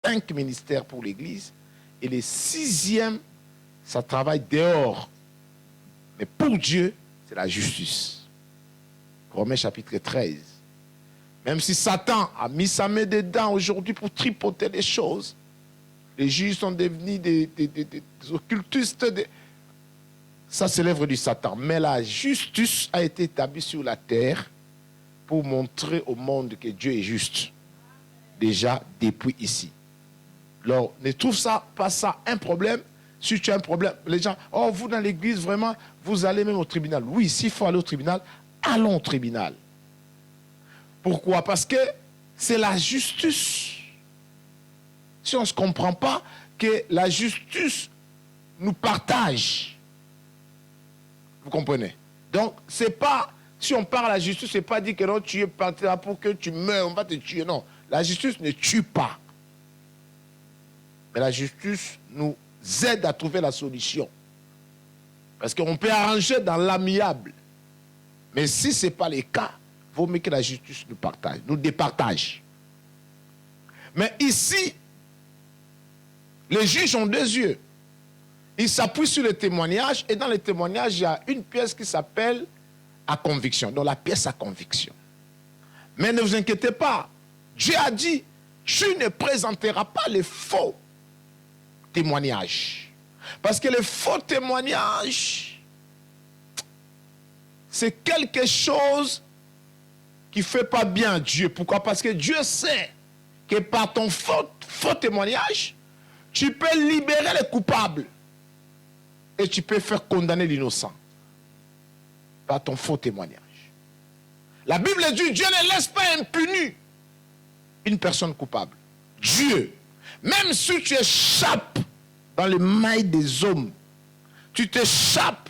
5 ministères pour l'Église. Et le 6e, ça travaille dehors. Mais pour Dieu, c'est la justice. Romains chapitre 13. Même si Satan a mis sa main dedans aujourd'hui pour tripoter les choses, les juges sont devenus des occultistes. Ça, c'est l'œuvre du Satan. Mais la justice a été établie sur la terre pour montrer au monde que Dieu est juste. Déjà, depuis ici. Alors, ne trouve pas ça un problème. Si tu as un problème, les gens, oh, vous dans l'église, vraiment, vous allez même au tribunal. Oui, s'il faut aller au tribunal, allons au tribunal. Pourquoi? Parce que c'est la justice. Si on ne se comprend pas que la justice nous partage. Vous comprenez? Donc, c'est pas, si on parle de la justice, c'est pas dire que non, tu es parti là pour que tu meurs, on va te tuer. Non, la justice ne tue pas. Mais la justice nous aide à trouver la solution. Parce qu'on peut arranger dans l'amiable. Mais si ce n'est pas le cas, il vaut mieux que la justice nous partage, nous départage. Mais ici, les juges ont 2 yeux. Ils s'appuient sur le témoignage, et dans le témoignage, il y a une pièce qui s'appelle à conviction. Donc la pièce à conviction. Mais ne vous inquiétez pas, Dieu a dit, tu ne présenteras pas les faux témoignages. Parce que les faux témoignages, c'est quelque chose qui ne fait pas bien à Dieu. Pourquoi? Parce que Dieu sait que par ton faux témoignage, tu peux libérer les coupables et tu peux faire condamner l'innocent par ton faux témoignage. La Bible dit, Dieu ne laisse pas impuni une personne coupable. Dieu, même si tu échappes dans les mailles des hommes, tu t'échappes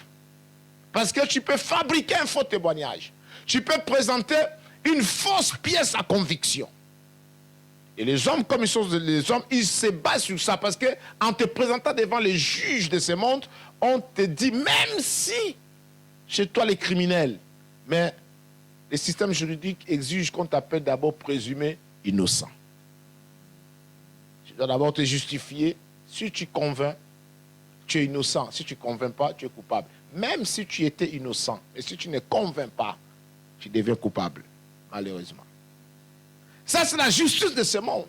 parce que tu peux fabriquer un faux témoignage. Tu peux présenter une fausse pièce à conviction. Et les hommes, comme ils sont les hommes, ils se basent sur ça parce qu'en te présentant devant les juges de ce monde, on te dit, même si chez toi les criminels, mais le système juridique exige qu'on t'appelle d'abord présumé innocent. Tu dois d'abord te justifier. Si tu convaincs, tu es innocent. Si tu ne convaincs pas, tu es coupable. Même si tu étais innocent, et si tu ne convaincs pas, tu deviens coupable, malheureusement. Ça, c'est la justice de ce monde.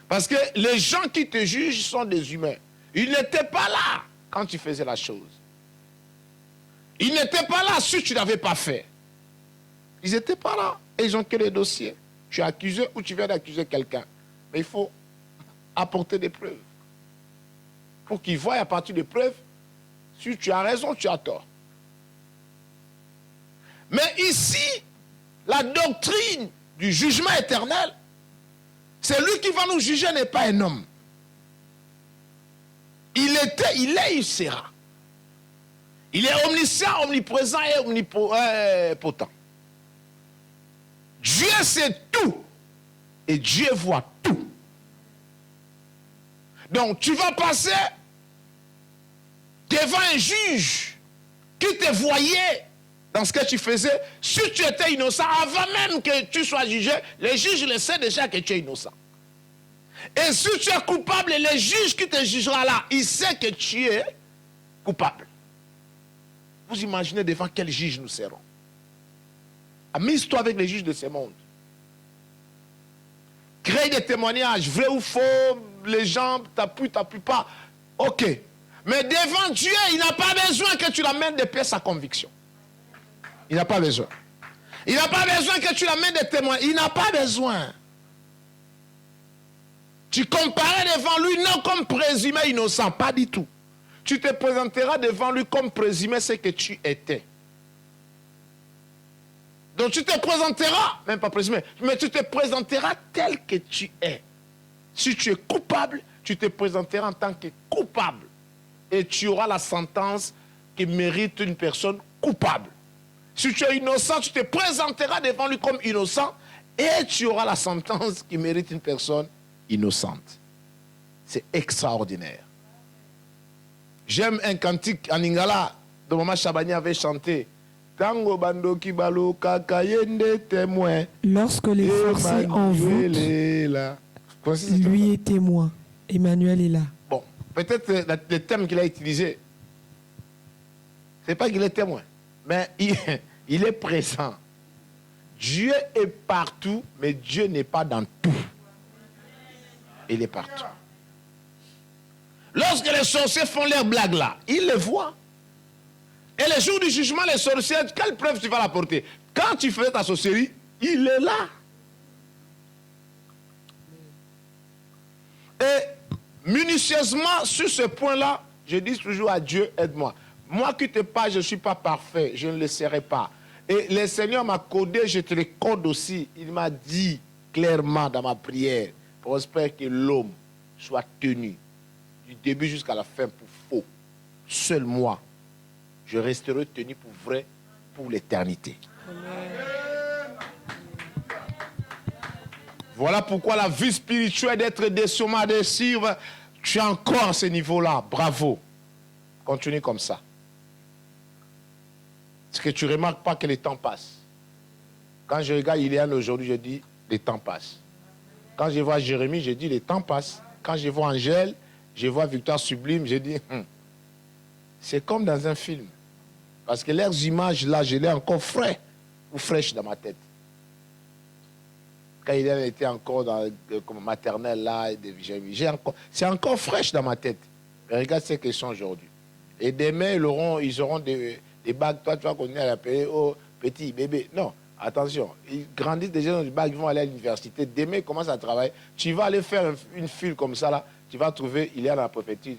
Parce que les gens qui te jugent sont des humains. Ils n'étaient pas là quand tu faisais la chose. Ils n'étaient pas là si tu n'avais pas fait. Ils n'étaient pas là. Et ils ont que les dossiers. Tu es accusé ou tu viens d'accuser quelqu'un. Mais il faut apporter des preuves. Pour qu'ils voient à partir des preuves, si tu as raison, tu as tort. Mais ici, la doctrine du jugement éternel, c'est lui qui va nous juger, n'est pas un homme. Il était, il est, il sera. Il est omniscient, omniprésent et omnipotent. Dieu sait tout. Et Dieu voit tout. Donc tu vas passer devant un juge qui te voyait dans ce que tu faisais. Si tu étais innocent, avant même que tu sois jugé, le juge le sait déjà que tu es innocent. Et si tu es coupable, le juge qui te jugera là, il sait que tu es coupable. Vous imaginez devant quel juge nous serons? Amuse-toi avec les juges de ce monde. Crée des témoignages, vrai ou faux, les gens t'appuient pas. Ok. Mais devant Dieu, il n'a pas besoin que tu l'amènes des pièces à conviction. Il n'a pas besoin. Il n'a pas besoin que tu l'amènes des témoins. Il n'a pas besoin. Tu comparais devant lui non comme présumé innocent, pas du tout. Tu te présenteras devant lui comme présumé ce que tu étais. Donc tu te présenteras, même pas présumé, mais tu te présenteras tel que tu es. Si tu es coupable, tu te présenteras en tant que coupable. Et tu auras la sentence qui mérite une personne coupable. Si tu es innocent, tu te présenteras devant lui comme innocent et tu auras la sentence qui mérite une personne innocente. C'est extraordinaire. J'aime un cantique en Lingala dont Maman Chabani avait chanté. Lorsque les forces en voûte Lui est témoin. Emmanuel est là. Bon, peut-être le thème qu'il a utilisé, c'est pas qu'il est témoin, mais il est présent. Dieu est partout, mais Dieu n'est pas dans tout. Il est partout. Lorsque les sorciers font leurs blagues là, il les voit. Et le jour du jugement, les sorciers, quelle preuve tu vas l'apporter? Quand tu fais ta sorcellerie, il est là. Et minutieusement, sur ce point-là, je dis toujours à Dieu, aide-moi. Moi qui te parle, je ne suis pas parfait, je ne le serai pas. Et le Seigneur m'a codé, je te le code aussi. Il m'a dit clairement dans ma prière, prospère que l'homme soit tenu du début jusqu'à la fin pour faux. Seul moi, je resterai tenu pour vrai pour l'éternité. Voilà pourquoi la vie spirituelle d'être décemment adhesive, tu es encore à ce niveau-là. Bravo. Continue comme ça. Est-ce que tu ne remarques pas que le temps passe? Quand je regarde Iliane aujourd'hui, je dis, le temps passe. Quand je vois Jérémie, je dis, le temps passe. Quand je vois Angèle, je vois Victoire Sublime, je dis, c'est comme dans un film. Parce que leurs images, là, je l'ai encore frais ou fraîches dans ma tête. Quand il était encore dans comme maternelle, là, c'est encore fraîche dans ma tête. Mais regarde ce qu'ils sont aujourd'hui. Et demain, ils auront des bagues. Toi, tu vas continuer à l'appeler, oh, petit bébé. Non, attention. Ils grandissent déjà dans des bagues, ils vont aller à l'université. Demain, ils commencent à travailler. Tu vas aller faire une file comme ça, là. Tu vas trouver, il y a dans la prophétie,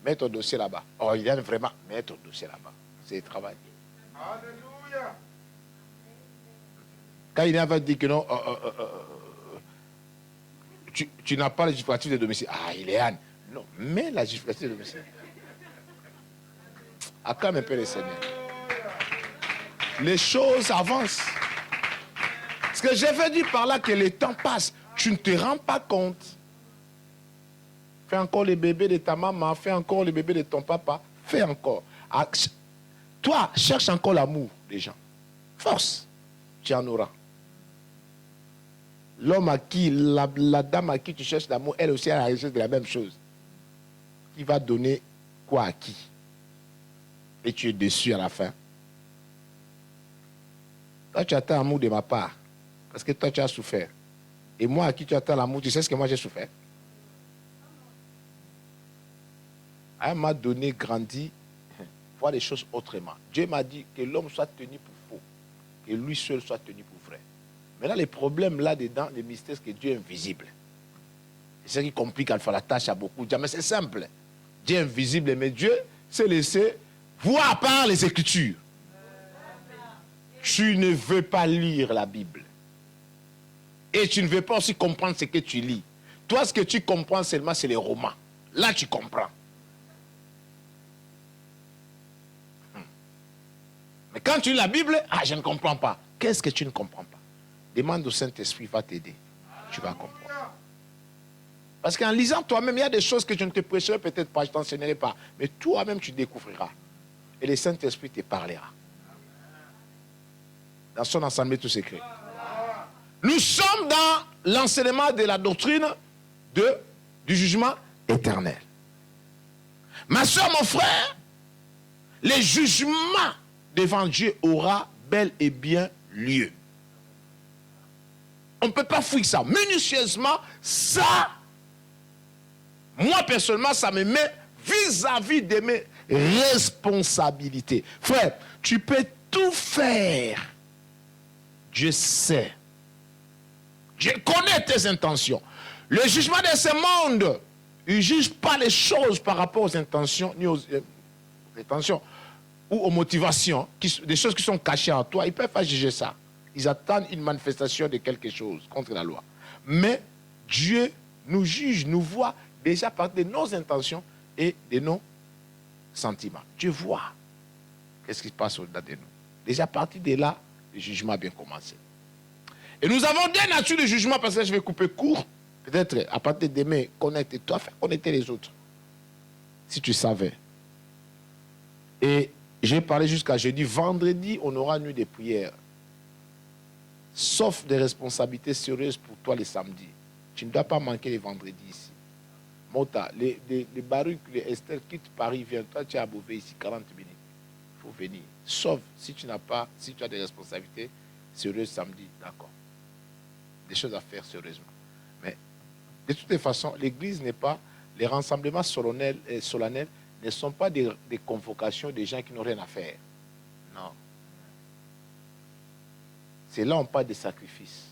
mets ton dossier là-bas. Oh, il y a vraiment, mets ton dossier là-bas. C'est le travail. Alléluia. Quand il va dire que non, tu n'as pas le justificatif de domicile. Ah, il est Anne. Non, mais la justificatif de domicile. Acclame un peu le Seigneur. Les choses avancent. Ce que je veux dire par là, que le temps passe, tu ne te rends pas compte. Fais encore le bébé de ta maman, fais encore le bébé de ton papa, fais encore. Toi, cherche encore l'amour des gens. Force, tu en auras. L'homme à qui, la dame à qui tu cherches l'amour, elle aussi a la recherche de la même chose. Qui va donner quoi à qui? Et tu es déçu à la fin. Toi, tu attends l'amour de ma part. Parce que toi, tu as souffert. Et moi, à qui tu attends l'amour, tu sais ce que moi j'ai souffert. Elle m'a donné, grandi, voir les choses autrement. Dieu m'a dit que l'homme soit tenu pour faux. Que lui seul soit tenu pour vrai. Maintenant, les problèmes là-dedans, les mystères, c'est que Dieu est invisible. C'est ce qui complique alpha la tâche à beaucoup de gens. Mais c'est simple. Dieu est invisible, mais Dieu s'est laissé voir par les Écritures. Tu ne veux pas lire la Bible. Et tu ne veux pas aussi comprendre ce que tu lis. Toi, ce que tu comprends seulement, c'est les romans. Là, tu comprends. Mais quand tu lis la Bible, ah, je ne comprends pas. Qu'est-ce que tu ne comprends pas? Demande au Saint-Esprit, va t'aider. Tu vas comprendre. Parce qu'en lisant toi-même, il y a des choses que je ne te prêcherai peut-être pas, je ne t'enseignerai pas. Mais toi-même, tu découvriras. Et le Saint-Esprit te parlera. Dans son ensemble tout secret. Nous sommes dans l'enseignement de la doctrine du jugement éternel. Ma soeur, mon frère, le jugement devant Dieu aura bel et bien lieu. On ne peut pas fuir ça. Minutieusement, ça, moi personnellement, ça me met vis-à-vis de mes responsabilités. Frère, tu peux tout faire. Dieu sait. Dieu connaît tes intentions. Le jugement de ce monde, il ne juge pas les choses par rapport aux intentions, ni aux intentions, ou aux motivations, des choses qui sont cachées en toi. Ils ne peuvent pas juger ça. Ils attendent une manifestation de quelque chose contre la loi. Mais Dieu nous juge, nous voit déjà à partir de nos intentions et de nos sentiments. Dieu voit qu'est-ce qui se passe au-delà de nous. Déjà à partir de là, le jugement a bien commencé. Et nous avons deux natures de jugement, parce que je vais couper court. Peut-être à partir de demain, connecte-toi, fais connecter les autres. Si tu savais. Et j'ai parlé jusqu'à jeudi. Vendredi, on aura une nuit de prière. Sauf des responsabilités sérieuses pour toi les samedis. Tu ne dois pas manquer les vendredis ici. Mota, les Baruch, les Esther quittent Paris, viens. Toi, tu es à Beauvais ici, 40 minutes. Il faut venir. Sauf si tu as des responsabilités sérieuses samedi, d'accord. Des choses à faire sérieusement. Mais de toutes les façons, l'église n'est pas, les rassemblements solennels ne sont pas des convocations des gens qui n'ont rien à faire. Non. C'est là où on parle de sacrifice.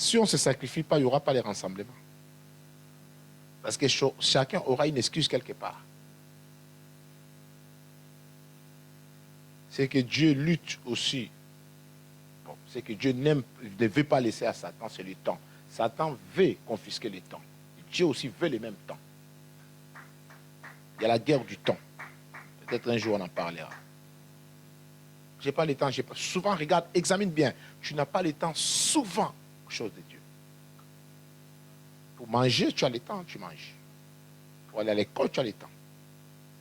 Si on ne se sacrifie pas, il n'y aura pas les rassemblements. Parce que chacun aura une excuse quelque part. C'est que Dieu lutte aussi. Bon, c'est que Dieu ne veut pas laisser à Satan, c'est le temps. Satan veut confisquer le temps. Dieu aussi veut le même temps. Il y a la guerre du temps. Peut-être un jour on en parlera. Je n'ai pas le temps. Souvent, regarde, examine bien. Tu n'as pas le temps souvent aux choses de Dieu. Pour manger, tu as le temps, tu manges. Pour aller à l'école, tu as le temps.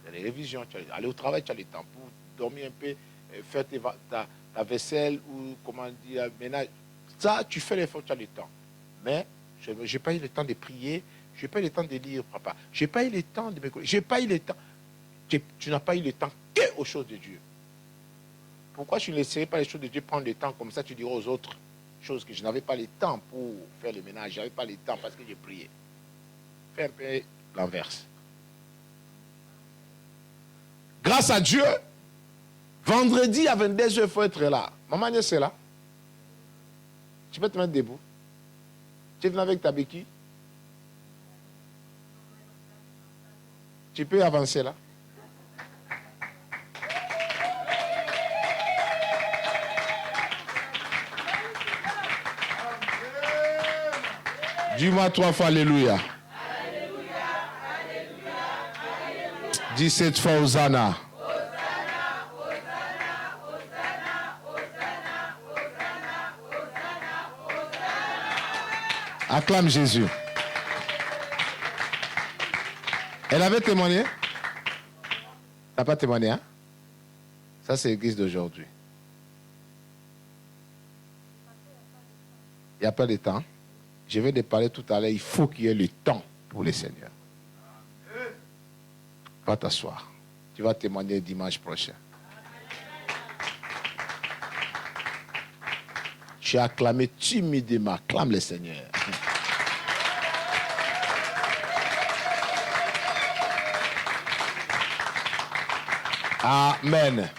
Pour les révisions, tu as le temps. Aller au travail, tu as le temps. Pour dormir un peu, faire ta vaisselle ou, comment dire, ménage. Ça, tu fais l'effort, tu as le temps. Mais je n'ai pas eu le temps de prier. Je n'ai pas eu le temps de lire, papa. Je n'ai pas eu le temps de me connaître. Je n'ai pas eu le temps. Tu n'as pas eu le temps qu'aux choses de Dieu. Pourquoi tu ne laisserais pas les choses de Dieu prendre le temps comme ça, tu diras aux autres choses que je n'avais pas le temps pour faire le ménage, je n'avais pas le temps parce que j'ai prié. Fais un peu l'inverse. Grâce à Dieu, vendredi à 22h, il faut être là. Maman Agnès est là. Tu peux te mettre debout. Tu es venu avec ta béquille. Tu peux avancer là. Dis-moi 3 fois Alléluia. Dis 7 fois Hosanna. Acclame Jésus. Elle avait témoigné? T'as pas témoigné, hein? Ça, c'est l'église d'aujourd'hui. Il n'y a pas de temps. Je vais te parler tout à l'heure. Il faut qu'il y ait le temps pour le Seigneur. Va t'asseoir. Tu vas témoigner dimanche prochain. Tu as acclamé timidement. Acclame le Seigneur. Amen.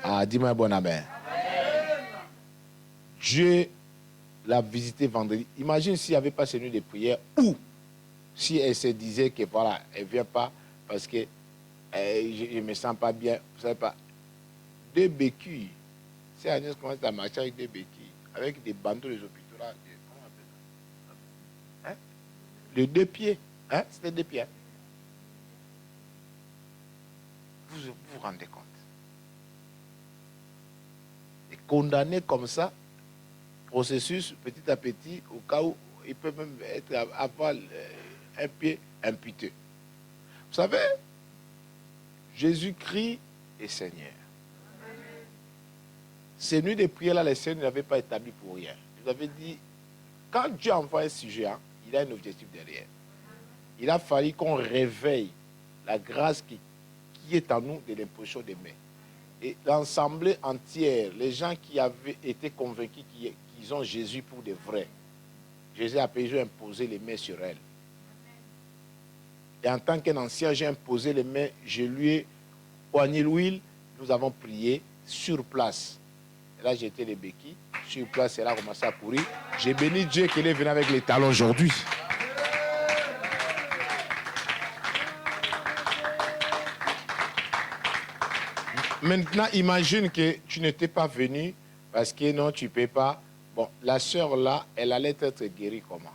Ah, dis-moi un bon amen. Dieu l'a visité vendredi. Imagine s'il n'y avait pas cette nuit de prière ou si elle se disait que voilà, elle ne vient pas parce que je ne me sens pas bien. Vous savez pas. 2 béquilles. Si Agnès commence à marcher avec 2 béquilles, avec des bandeaux des hôpitaux là, comment on appelle ça? Hein? Les 2 pieds. Hein? C'était 2 pieds. Hein? Vous vous rendez compte? Et condamné comme ça, processus petit à petit, au cas où il peut même avoir un pied imputé. Vous savez, Jésus-Christ est Seigneur. Ces nuits de prière-là, les Seigneurs n'avaient pas établi pour rien. Ils avaient dit, quand Dieu envoie un sujet, hein, il a un objectif derrière. Il a fallu qu'on réveille la grâce qui est en nous de l'imposition des mains. Et l'assemblée entière, les gens qui avaient été convaincus qu'ils ont Jésus pour de vrai, Jésus a imposé les mains sur elle. Et en tant qu'un ancien, j'ai imposé les mains, je lui ai poigné l'huile, nous avons prié sur place. Et là, j'ai été les béquilles, sur place, elle a commencé à courir. J'ai béni Dieu qu'il est venu avec les talons aujourd'hui. Maintenant, imagine que tu n'étais pas venu parce que non, tu ne peux pas. Bon, la sœur là, elle allait être guérie comment?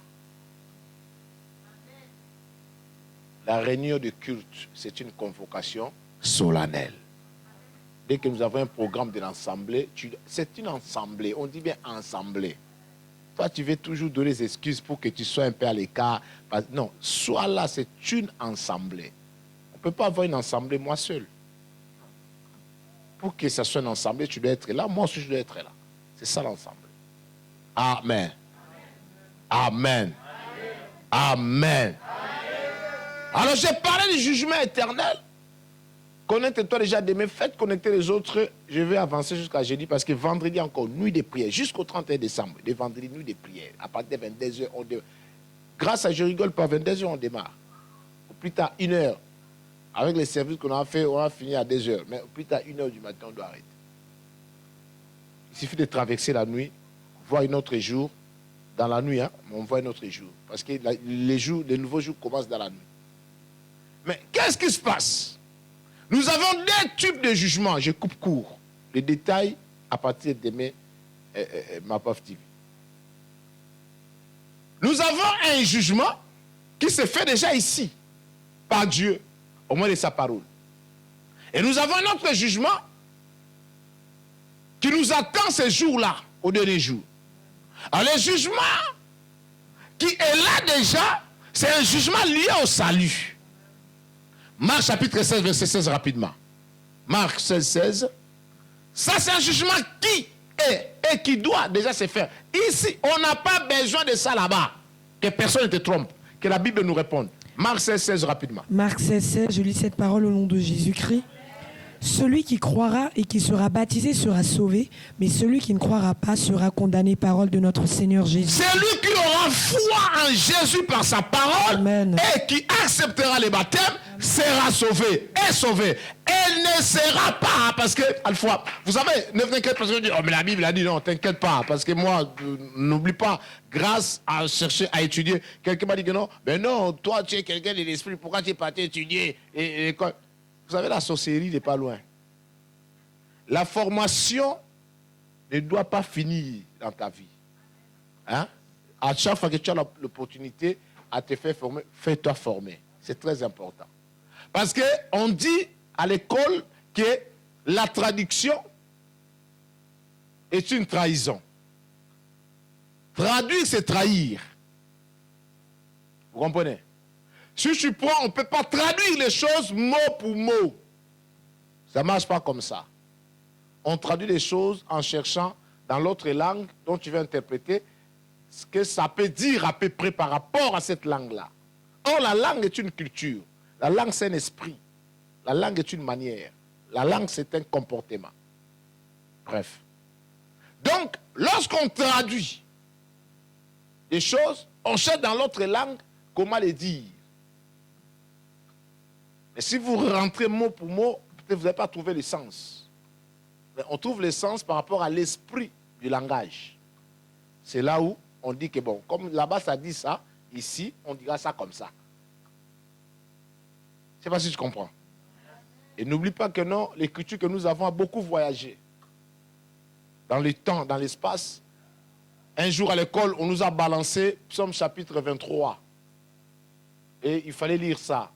La réunion de culte, c'est une convocation solennelle. Dès que nous avons un programme de l'assemblée, c'est une assemblée, on dit bien assemblée. Toi, tu veux toujours donner des excuses pour que tu sois un peu à l'écart. Non, sois là, c'est une assemblée. On ne peut pas avoir une assemblée moi seul. Pour que ça soit une assemblée, tu dois être là. Moi aussi, je dois être là. C'est ça l'assemblée. Amen. Amen. Amen. Alors, j'ai parlé du jugement éternel. Connecte-toi déjà demain, faites connecter les autres. Je vais avancer jusqu'à jeudi parce que vendredi encore, nuit de prière, jusqu'au 31 décembre. Le vendredi, nuit de prière. À partir de 22h, grâce à Je rigole pas, 22h, on démarre. Au plus tard, 1h. Avec les services qu'on a fait, on a fini à 2h. Mais au plus tard, 1h du matin, on doit arrêter. Il suffit de traverser la nuit, voir un autre jour. Dans la nuit, hein, on voit un autre jour. Parce que les nouveaux jours commencent dans la nuit. Mais qu'est-ce qui se passe? Nous avons deux types de jugements. Je coupe court. Les détails à partir de demain, ma pauvre TV. Nous avons un jugement qui se fait déjà ici, par Dieu, au moins de sa parole. Et nous avons un autre jugement qui nous attend ces jours-là, au dernier jour. Alors le jugement qui est là déjà, c'est un jugement lié au salut. Marc chapitre 16, verset 16 rapidement. Marc 16, 16. Ça c'est un jugement qui est et qui doit déjà se faire. Ici, on n'a pas besoin de ça là-bas. Que personne ne te trompe. Que la Bible nous réponde. Marc 16, 16 rapidement. Marc 16, 16, je lis cette parole au nom de Jésus-Christ. Celui qui croira et qui sera baptisé sera sauvé, mais celui qui ne croira pas sera condamné. Parole de notre Seigneur Jésus. Celui qui aura foi en Jésus par sa parole, Amen, et qui acceptera le baptême sera sauvé. Est sauvé. Elle ne sera pas, parce que, alpha, vous savez, ne vous inquiétez pas, parce que oh, mais la Bible a dit non, t'inquiète pas, parce que moi, n'oublie pas, grâce à chercher à étudier, quelqu'un m'a dit que non, mais non, toi tu es quelqu'un de l'esprit, pourquoi tu es parti étudier vous savez, la sorcellerie n'est pas loin. La formation ne doit pas finir dans ta vie. Hein? À chaque fois que tu as l'opportunité à te faire former, fais-toi former. C'est très important. Parce qu'on dit à l'école que la traduction est une trahison. Traduire, c'est trahir. Vous comprenez? Si tu prends, on ne peut pas traduire les choses mot pour mot. Ça ne marche pas comme ça. On traduit les choses en cherchant dans l'autre langue dont tu veux interpréter ce que ça peut dire à peu près par rapport à cette langue-là. Or, la langue est une culture. La langue, c'est un esprit. La langue est une manière. La langue, c'est un comportement. Bref. Donc, lorsqu'on traduit des choses, on cherche dans l'autre langue comment les dire. Mais si vous rentrez mot pour mot, peut-être vous n'avez pas trouvé le sens. Mais on trouve le sens par rapport à l'esprit du langage. C'est là où on dit que bon, comme là-bas ça dit ça, ici on dira ça comme ça. Je ne sais pas si tu comprends. Et n'oublie pas que non, l'écriture que nous avons a beaucoup voyagé. Dans le temps, dans l'espace. Un jour à l'école, on nous a balancé Psaume chapitre 23. Et il fallait lire ça.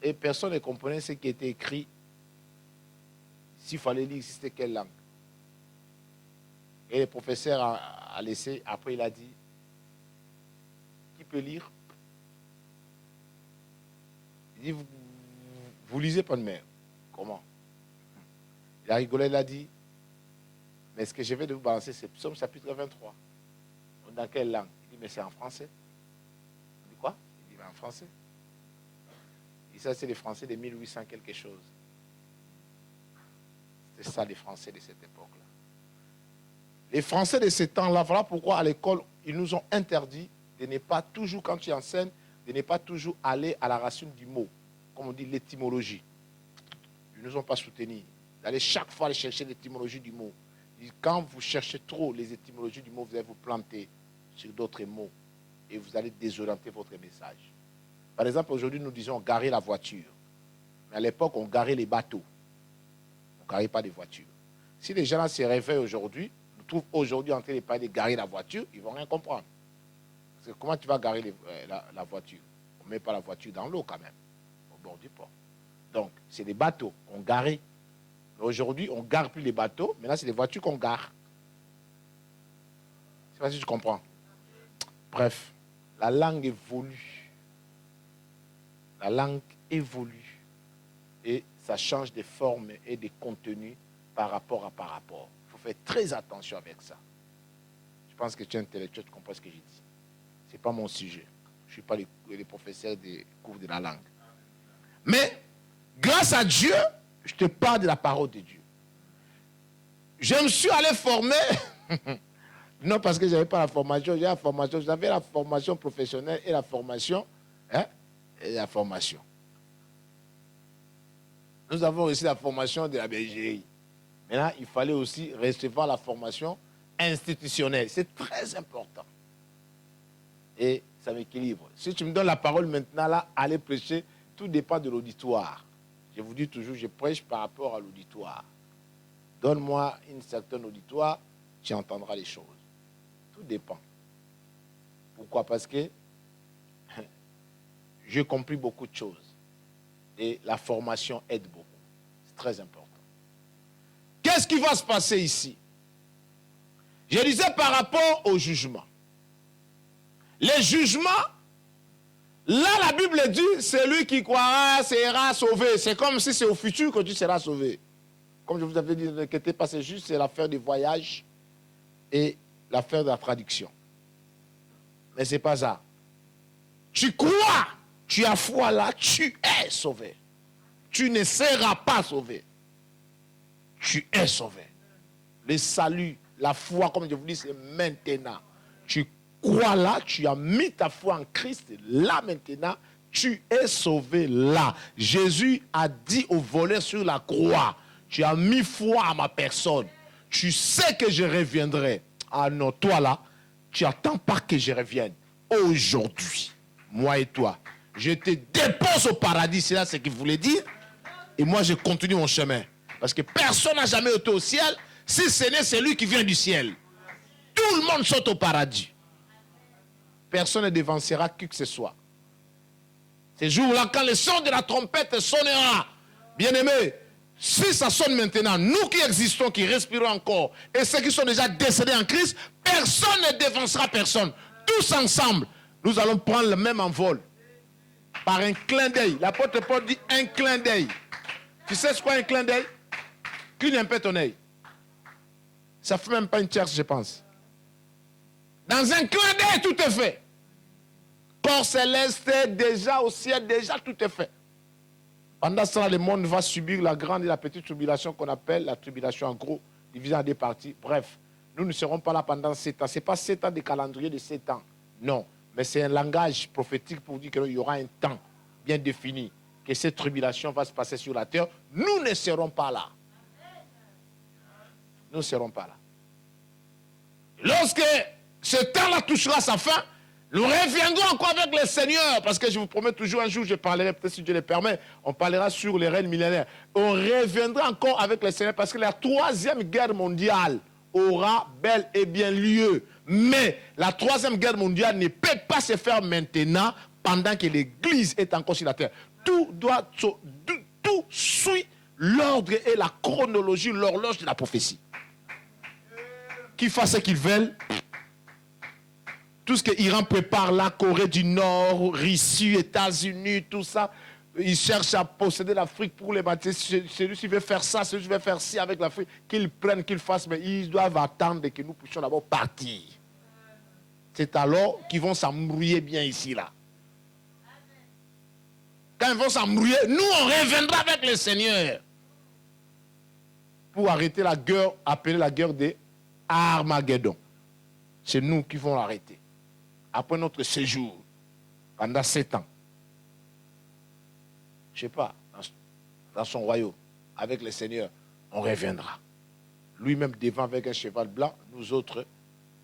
Et personne ne comprenait ce qui était écrit. S'il fallait lire, c'était quelle langue. Et le professeur a laissé, après il a dit, qui peut lire? Il dit, vous lisez pas de mer. Comment? Il a rigolé, il a dit, mais ce que je vais de vous balancer, c'est Psaume chapitre 23. Dans quelle langue? Il dit, mais c'est en français. Il dit quoi? Il dit, mais en français. Et ça, c'est les Français de 1800 quelque chose. C'est ça, les Français de cette époque-là. Les Français de ce temps-là, voilà pourquoi à l'école, ils nous ont interdit de ne pas toujours, quand tu enseignes, de ne pas toujours aller à la racine du mot, comme on dit l'étymologie. Ils ne nous ont pas soutenus. D'aller chaque fois aller chercher l'étymologie du mot. Quand vous cherchez trop les étymologies du mot, vous allez vous planter sur d'autres mots et vous allez désorienter votre message. Par exemple, aujourd'hui, nous disons garer la voiture. Mais à l'époque, on garait les bateaux. On ne garait pas des voitures. Si les gens se réveillent aujourd'hui, nous trouvent aujourd'hui en train de parler de garer la voiture, ils ne vont rien comprendre. Parce que comment tu vas garer la voiture? On ne met pas la voiture dans l'eau quand même, au bord du port. Donc, c'est des bateaux qu'on garait. Aujourd'hui, on ne gare plus les bateaux, mais là, c'est les voitures qu'on gare. Je ne sais pas si tu comprends. Bref, la langue évolue. La langue évolue et ça change de forme et de contenu par rapport. Il faut faire très attention avec ça. Je pense que tu es intellectuel, tu comprends ce que je dis. Ce n'est pas mon sujet. Je ne suis pas les professeurs des cours de la langue. Mais, grâce à Dieu, je te parle de la parole de Dieu. Je me suis allé former. Non, parce que je n'avais pas la formation. J'avais la formation professionnelle et la formation. Et la formation. Nous avons reçu la formation de la BGI. Maintenant, il fallait aussi recevoir la formation institutionnelle. C'est très important. Et ça m'équilibre. Si tu me donnes la parole maintenant, là, aller prêcher, tout dépend de l'auditoire. Je vous dis toujours, je prêche par rapport à l'auditoire. Donne-moi une certaine auditoire, tu entendras les choses. Tout dépend. Pourquoi? Parce que j'ai compris beaucoup de choses. Et la formation aide beaucoup. C'est très important. Qu'est-ce qui va se passer ici? Je disais par rapport au jugement. Les jugements, là la Bible dit, celui qui croira sera sauvé. C'est comme si c'est au futur que tu seras sauvé. Comme je vous avais dit, ne inquiétez pas, c'est juste l'affaire du voyage et l'affaire de la traduction. Mais ce n'est pas ça. Tu crois, tu as foi là, tu es sauvé. Tu ne seras pas sauvé. Tu es sauvé. Le salut, la foi, comme je vous dis, c'est maintenant. Tu crois là, tu as mis ta foi en Christ, là maintenant, tu es sauvé là. Jésus a dit au voleur sur la croix, tu as mis foi à ma personne. Tu sais que je reviendrai. Ah non, toi là, tu n'attends pas que je revienne. Aujourd'hui, moi et toi, je te dépose au paradis, c'est là ce qu'il voulait dire. Et moi, je continue mon chemin. Parce que personne n'a jamais été au ciel, si ce n'est celui qui vient du ciel. Tout le monde saute au paradis. Personne ne devancera qui que ce soit. Ces jours-là, quand le son de la trompette sonnera, bien-aimés, si ça sonne maintenant, nous qui existons, qui respirons encore, et ceux qui sont déjà décédés en Christ, personne ne dévancera personne. Tous ensemble, nous allons prendre le même envol. Par un clin d'œil. L'apôtre Paul dit un clin d'œil. Tu sais ce qu'est un clin d'œil? Cligne un peu ton œil. Ça ne fait même pas une tierce, je pense. Dans un clin d'œil, tout est fait. Corps céleste, déjà au ciel, déjà tout est fait. Pendant ça, le monde va subir la grande et la petite tribulation qu'on appelle la tribulation en gros, divisée en deux parties. Bref, nous ne serons pas là pendant 7 ans. Ce n'est pas 7 ans de calendrier de 7 ans. Non, mais c'est un langage prophétique pour dire qu'il y aura un temps bien défini, que cette tribulation va se passer sur la terre. Nous ne serons pas là. Nous ne serons pas là. Lorsque ce temps-là touchera sa fin, nous reviendrons encore avec le Seigneur, parce que je vous promets toujours un jour, je parlerai, peut-être si Dieu le permet, on parlera sur les règnes millénaires. On reviendra encore avec le Seigneur, parce que la 3e guerre mondiale aura bel et bien lieu. Mais la 3e guerre mondiale ne peut pas se faire maintenant, pendant que l'Église est encore sur la terre. Tout suit l'ordre et la chronologie, l'horloge de la prophétie. Qu'ils fassent ce qu'ils veulent. Tout ce que l'Iran prépare, la Corée du Nord, Russie, États-Unis, tout ça, ils cherchent à posséder l'Afrique pour les bâtir. Celui-ci veut faire ça, celui-ci veut faire ci avec l'Afrique, qu'ils prennent, qu'ils fassent, mais ils doivent attendre que nous puissions d'abord partir. C'est alors qu'ils vont s'embrouiller bien ici, là. Quand ils vont s'embrouiller, nous, on reviendra avec le Seigneur pour arrêter la guerre, appelée la guerre des Armageddon. C'est nous qui vont l'arrêter. Après notre séjour, pendant 7 ans, je ne sais pas, dans son royaume, avec le Seigneur, on reviendra. Lui-même devant avec un cheval blanc, nous autres,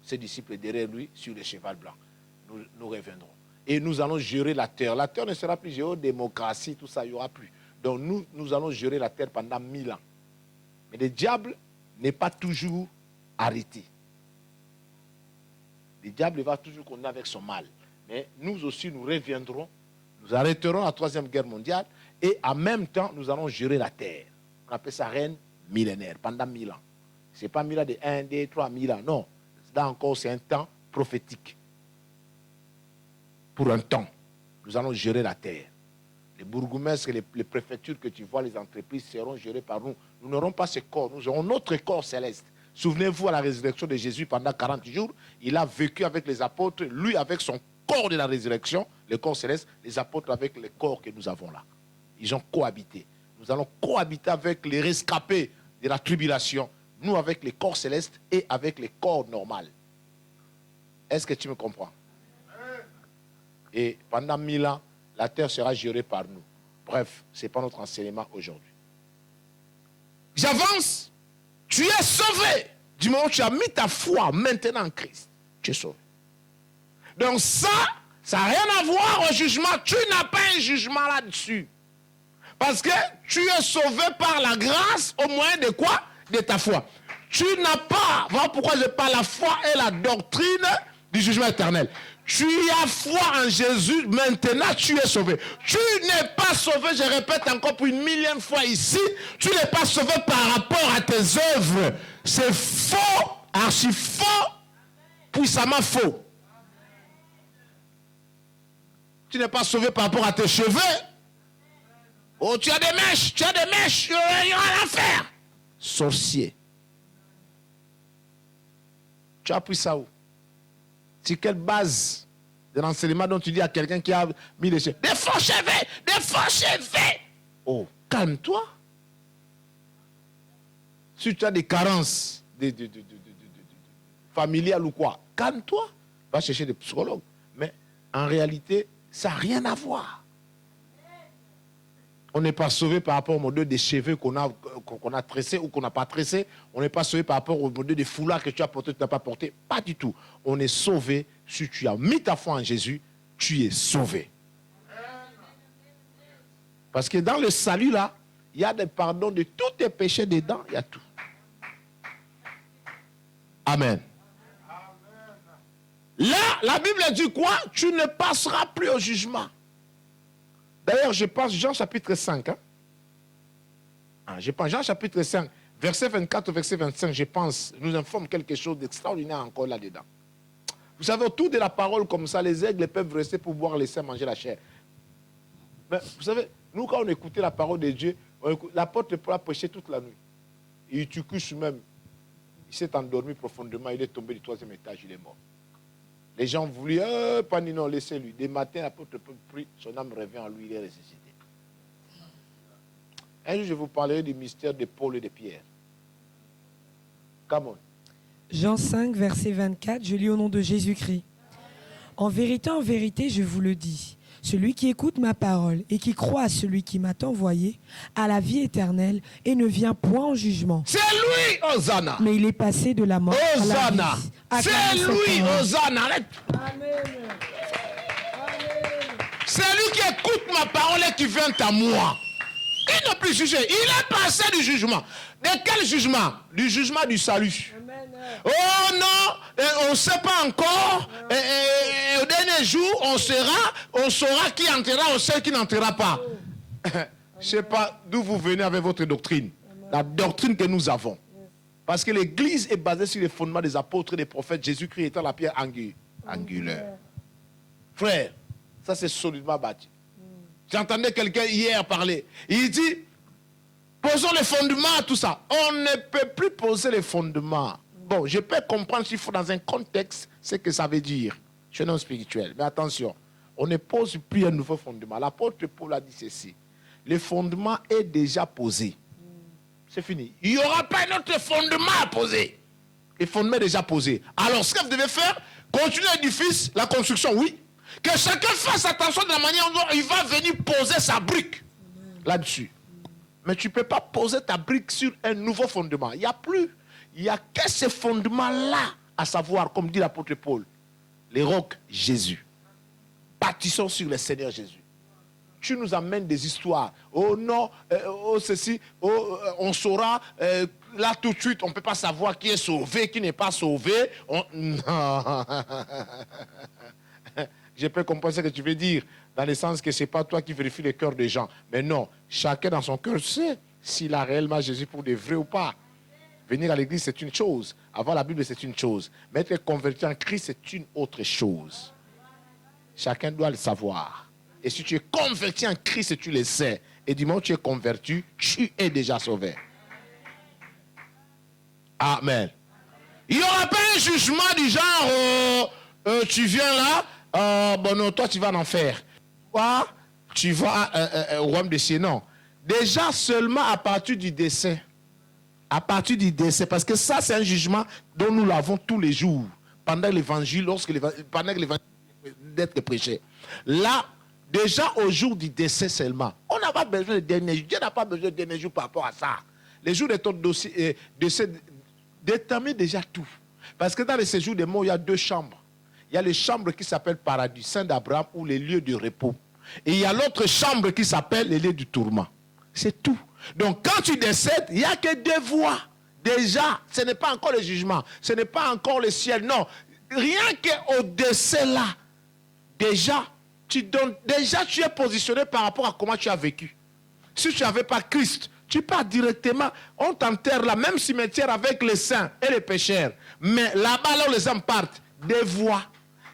ses disciples derrière lui, sur le cheval blanc. Nous reviendrons. Et nous allons gérer la terre. La terre ne sera plus gérée, démocratie, tout ça, il n'y aura plus. Donc nous allons gérer la terre pendant 1000 ans. Mais le diable n'est pas toujours arrêté. Le diable va toujours continuer avec son mal. Mais nous aussi, nous reviendrons. Nous arrêterons la 3e guerre mondiale. Et en même temps, nous allons gérer la terre. On appelle ça règne millénaire, pendant 1000 ans. Ce n'est pas 1000 ans de 1, 2, 3 000 ans. Non. Là encore, c'est un temps prophétique. Pour un temps, nous allons gérer la terre. Les bourgmestres et les préfectures que tu vois, les entreprises seront gérées par nous. Nous n'aurons pas ce corps. Nous aurons notre corps céleste. Souvenez-vous, à la résurrection de Jésus, pendant 40 jours, il a vécu avec les apôtres, lui avec son corps de la résurrection, le corps céleste, les apôtres avec le corps que nous avons là. Ils ont cohabité. Nous allons cohabiter avec les rescapés de la tribulation, nous avec les corps célestes et avec les corps normaux. Est-ce que tu me comprends? Et pendant 1000 ans, la terre sera gérée par nous. Bref, ce n'est pas notre enseignement aujourd'hui. J'avance. Tu es sauvé. Du moment où tu as mis ta foi maintenant en Christ, tu es sauvé. Donc ça n'a rien à voir au jugement. Tu n'as pas un jugement là-dessus. Parce que tu es sauvé par la grâce au moyen de quoi? De ta foi. Tu n'as pas, voilà pourquoi je parle la foi et la doctrine du jugement éternel. Tu as foi en Jésus, maintenant tu es sauvé. Tu n'es pas sauvé, je répète encore pour une millième fois ici, tu n'es pas sauvé par rapport à tes œuvres. C'est faux, archi faux, puissamment faux. Tu n'es pas sauvé par rapport à tes cheveux. Oh, tu as des mèches, il n'y a rien à faire. Sorcier. Tu as appris ça où? C'est quelle base de l'enseignement dont tu dis à quelqu'un qui a mis des cheveux? Des faux cheveux! Des faux cheveux! Oh, calme-toi. Si tu as des carences familiales ou quoi, calme-toi. Va chercher des psychologues. Mais en réalité, ça n'a rien à voir. On n'est pas sauvé par rapport au modèle des cheveux qu'on a tressés ou qu'on n'a pas tressés. On n'est pas sauvé par rapport au modèle des foulards que tu as porté ou tu n'as pas porté. Pas du tout. On est sauvé si tu as mis ta foi en Jésus, tu es sauvé. Parce que dans le salut là, il y a des pardons de tous tes péchés dedans, il y a tout. Amen. Là, la Bible dit quoi? Tu ne passeras plus au jugement. D'ailleurs, je pense Jean chapitre 5. Je pense Jean chapitre 5, verset 24 au verset 25, je pense, nous informe quelque chose d'extraordinaire encore là-dedans. Vous savez, autour de la parole comme ça, les aigles peuvent rester pour pouvoir laisser manger la chair. Mais vous savez, nous quand on écoutait la parole de Dieu, l'apôtre Paul a prêché toute la nuit. Et tu couches même. Il s'est endormi profondément, il est tombé du 3e étage, il est mort. Les gens voulaient, pas non, laissez-lui. Des matins, l'apôtre Paul prie, son âme revient en lui, il est ressuscité. Un jour, je vous parlerai du mystère de Paul et de Pierre. Come on. Jean 5, verset 24, je lis au nom de Jésus-Christ. En vérité, je vous le dis, celui qui écoute ma parole et qui croit à celui qui m'a envoyé a la vie éternelle et ne vient point en jugement. C'est lui, Hosanna. Mais il est passé de la mort Hosanna. à la vie. C'est lui, Hosanna. Amen. C'est lui qui écoute ma parole et qui vient à moi. Il n'est plus jugé. Il est passé du jugement. De quel jugement? Du jugement du salut. Amen. Oh non, on ne sait pas encore. Au dernier jour, on saura qui entrera, on sait qui n'entrera pas. Je ne sais pas d'où vous venez avec votre doctrine. La doctrine que nous avons. Parce que l'Église est basée sur les fondements des apôtres et des prophètes. Jésus-Christ étant la pierre angulaire. Frère, ça c'est solidement bâti. J'entendais quelqu'un hier parler. Il dit, posons les fondements à tout ça. On ne peut plus poser les fondements. Bon, je peux comprendre s'il faut dans un contexte ce que ça veut dire. Je suis un homme spirituel. Mais attention, on ne pose plus un nouveau fondement. L'apôtre Paul a dit ceci. Le fondement est déjà posé. C'est fini. Il n'y aura pas un autre fondement à poser. Le fondement est déjà posé. Alors, ce que vous devez faire, continuer l'édifice, la construction, oui. Que chacun fasse attention de la manière dont il va venir poser sa brique là-dessus. Mais tu ne peux pas poser ta brique sur un nouveau fondement. Il n'y a plus. Il n'y a que ce fondement-là, à savoir, comme dit l'apôtre Paul, les rocs Jésus. Bâtissons sur le Seigneur Jésus. Tu nous amènes des histoires. Oh non, oh ceci, oh, on saura, là tout de suite, on ne peut pas savoir qui est sauvé, qui n'est pas sauvé. Non. Je peux comprendre ce que tu veux dire, dans le sens que ce n'est pas toi qui vérifie les cœurs des gens. Mais non, chacun dans son cœur sait s'il a réellement Jésus pour de vrai ou pas. Venir à l'église, c'est une chose. Avoir la Bible, c'est une chose. Mais être converti en Christ, c'est une autre chose. Chacun doit le savoir. Et si tu es converti en Christ, tu le sais. Et du moment où tu es converti, tu es déjà sauvé. Amen. Il n'y aura pas un jugement du genre, tu viens là, bon non, toi tu vas en enfer. Toi, tu vas au royaume des cieux. Non. Déjà seulement à partir du décès. À partir du décès, parce que ça c'est un jugement dont nous l'avons tous les jours. Pendant l'évangile, pendant que l'évangile d'être prêché. Là, déjà au jour du décès seulement, on n'a pas besoin de dernier jour. Dieu n'a pas besoin de dernier jour par rapport à ça. Les jours de ton décès déterminent déjà tout. Parce que dans le séjour des morts, il y a 2 chambres. Il y a les chambres qui s'appellent paradis, Saint d'Abraham, ou les lieux de repos. Et il y a l'autre chambre qui s'appelle les lieux du tourment. C'est tout. Donc quand tu décèdes, il n'y a que 2 voies. Déjà, ce n'est pas encore le jugement, ce n'est pas encore le ciel, non. Rien qu'au décès là, déjà, tu es positionné par rapport à comment tu as vécu. Si tu n'avais pas Christ, tu pars directement, on t'enterre là, même cimetière avec les saints et les pécheurs. Mais là-bas, là où les hommes partent, 2 voies.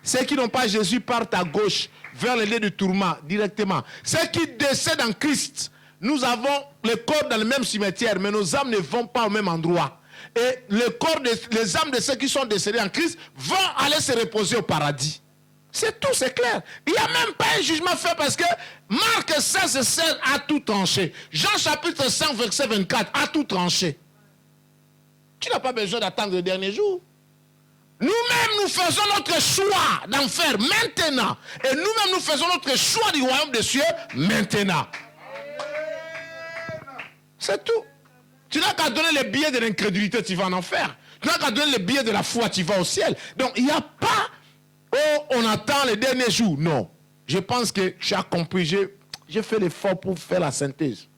Ceux qui n'ont pas Jésus partent à gauche, vers les lieux du tourment, directement. Ceux qui décèdent en Christ, nous avons le corps dans le même cimetière, mais nos âmes ne vont pas au même endroit. Et les âmes de ceux qui sont décédés en Christ vont aller se reposer au paradis. C'est tout, c'est clair. Il n'y a même pas un jugement fait parce que Marc 16, 16 a tout tranché. Jean chapitre 5, verset 24 a tout tranché. Tu n'as pas besoin d'attendre le dernier jour. Nous-mêmes, nous faisons notre choix d'enfer maintenant. Et nous-mêmes, nous faisons notre choix du royaume des cieux maintenant. C'est tout. Tu n'as qu'à donner les billets de l'incrédulité, tu vas en enfer. Tu n'as qu'à donner les billets de la foi, tu vas au ciel. Donc, il n'y a pas, on attend les derniers jours. Non. Je pense que tu as compris. J'ai fait l'effort pour faire la synthèse.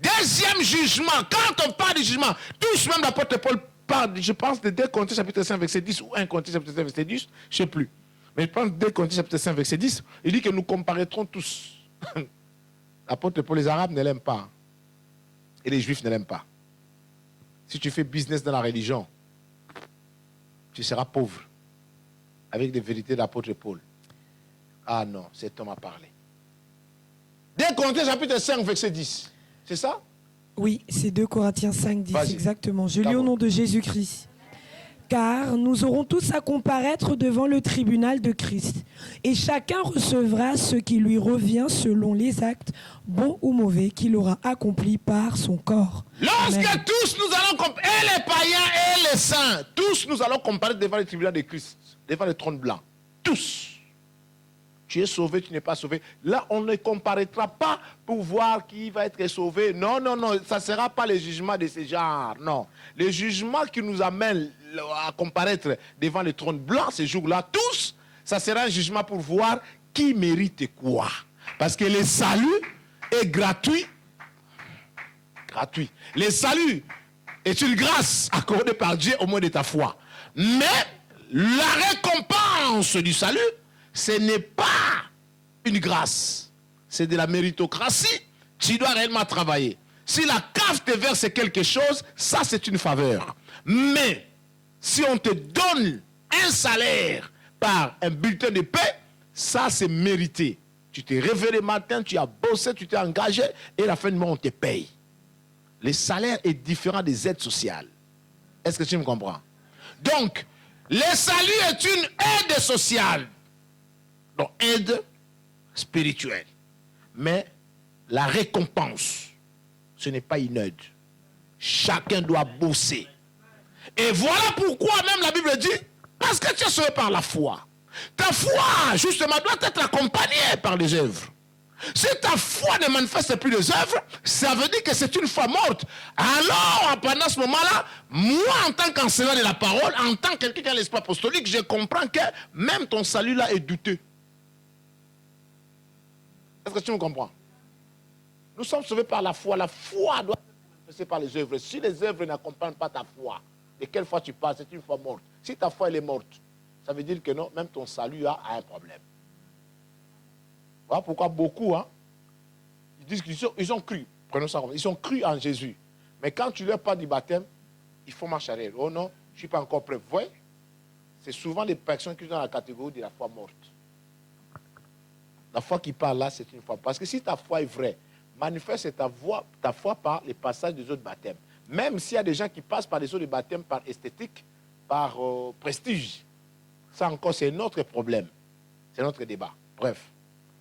Deuxième jugement. Quand on parle du jugement, tous, même l'apôtre Paul parle, je pense, de 2 Corinthiens chapitre 5, verset 10, ou 1 Corinthiens chapitre 5, verset 10, je ne sais plus. Mais je pense 2 Corinthiens chapitre 5, verset 10, il dit que nous comparaîtrons tous. L'apôtre Paul, les Arabes ne l'aiment pas. Et les Juifs ne l'aiment pas. Si tu fais business dans la religion, tu seras pauvre. Avec des vérités de l'apôtre Paul. Ah non, cet homme a parlé. 2 Corinthiens chapitre 5, verset 10. C'est ça? Oui, c'est 2 Corinthiens 5, 10, exactement. Je lis au nom de Jésus-Christ. Car nous aurons tous à comparaître devant le tribunal de Christ, et chacun recevra ce qui lui revient selon les actes, bons ou mauvais, qu'il aura accomplis par son corps. Lorsque Amen. tous nous allons, et les païens et les saints, tous nous allons comparaître devant le tribunal de Christ, devant le trône blanc. Tous. Tu es sauvé, tu n'es pas sauvé. Là, on ne comparaîtra pas pour voir qui va être sauvé. Non, non, non, ça ne sera pas le jugement de ce genre. Non. Le jugement qui nous amène à comparaître devant le trône blanc ce jour-là, tous, ça sera un jugement pour voir qui mérite quoi. Parce que le salut est gratuit. Gratuit. Le salut est une grâce accordée par Dieu au moins de ta foi. Mais la récompense du salut, ce n'est pas une grâce, c'est de la méritocratie. Tu dois réellement travailler. Si la CAF te verse quelque chose, ça c'est une faveur. Mais si on te donne un salaire par un bulletin de paie, ça c'est mérité. Tu t'es réveillé le matin, tu as bossé, tu t'es engagé et à la fin du mois on te paye. Le salaire est différent des aides sociales. Est-ce que tu me comprends? Donc, le salut est une aide sociale. Donc, aide spirituelle. Mais la récompense, ce n'est pas une aide. Chacun doit bosser. Et voilà pourquoi même la Bible dit, parce que tu es sauvé par la foi. Ta foi, justement, doit être accompagnée par les œuvres. Si ta foi ne manifeste plus les œuvres, ça veut dire que c'est une foi morte. Alors, pendant ce moment-là, moi, en tant qu'enseignant de la parole, en tant que quelqu'un qui a l'esprit apostolique, je comprends que même ton salut-là est douteux. Est-ce que tu me comprends? Nous sommes sauvés par la foi. La foi doit être manifestée par les œuvres. Si les œuvres n'accompagnent pas ta foi, de quelle foi tu parles? C'est une foi morte. Si ta foi elle est morte, ça veut dire que non, même ton salut a un problème. Voilà pourquoi beaucoup, ils disent qu'ils ont cru. Prenons ça comme ça. Ils ont cru en Jésus. Mais quand tu leur parles du baptême, ils font marche arrière. Oh non, je ne suis pas encore prêt. Vous voyez? C'est souvent les personnes qui sont dans la catégorie de la foi morte. La foi qui parle là, c'est une foi. Parce que si ta foi est vraie, manifeste ta foi par les passages des autres baptêmes. Même s'il y a des gens qui passent par des eaux de baptême par esthétique, par prestige. Ça encore, c'est notre problème. C'est notre débat. Bref.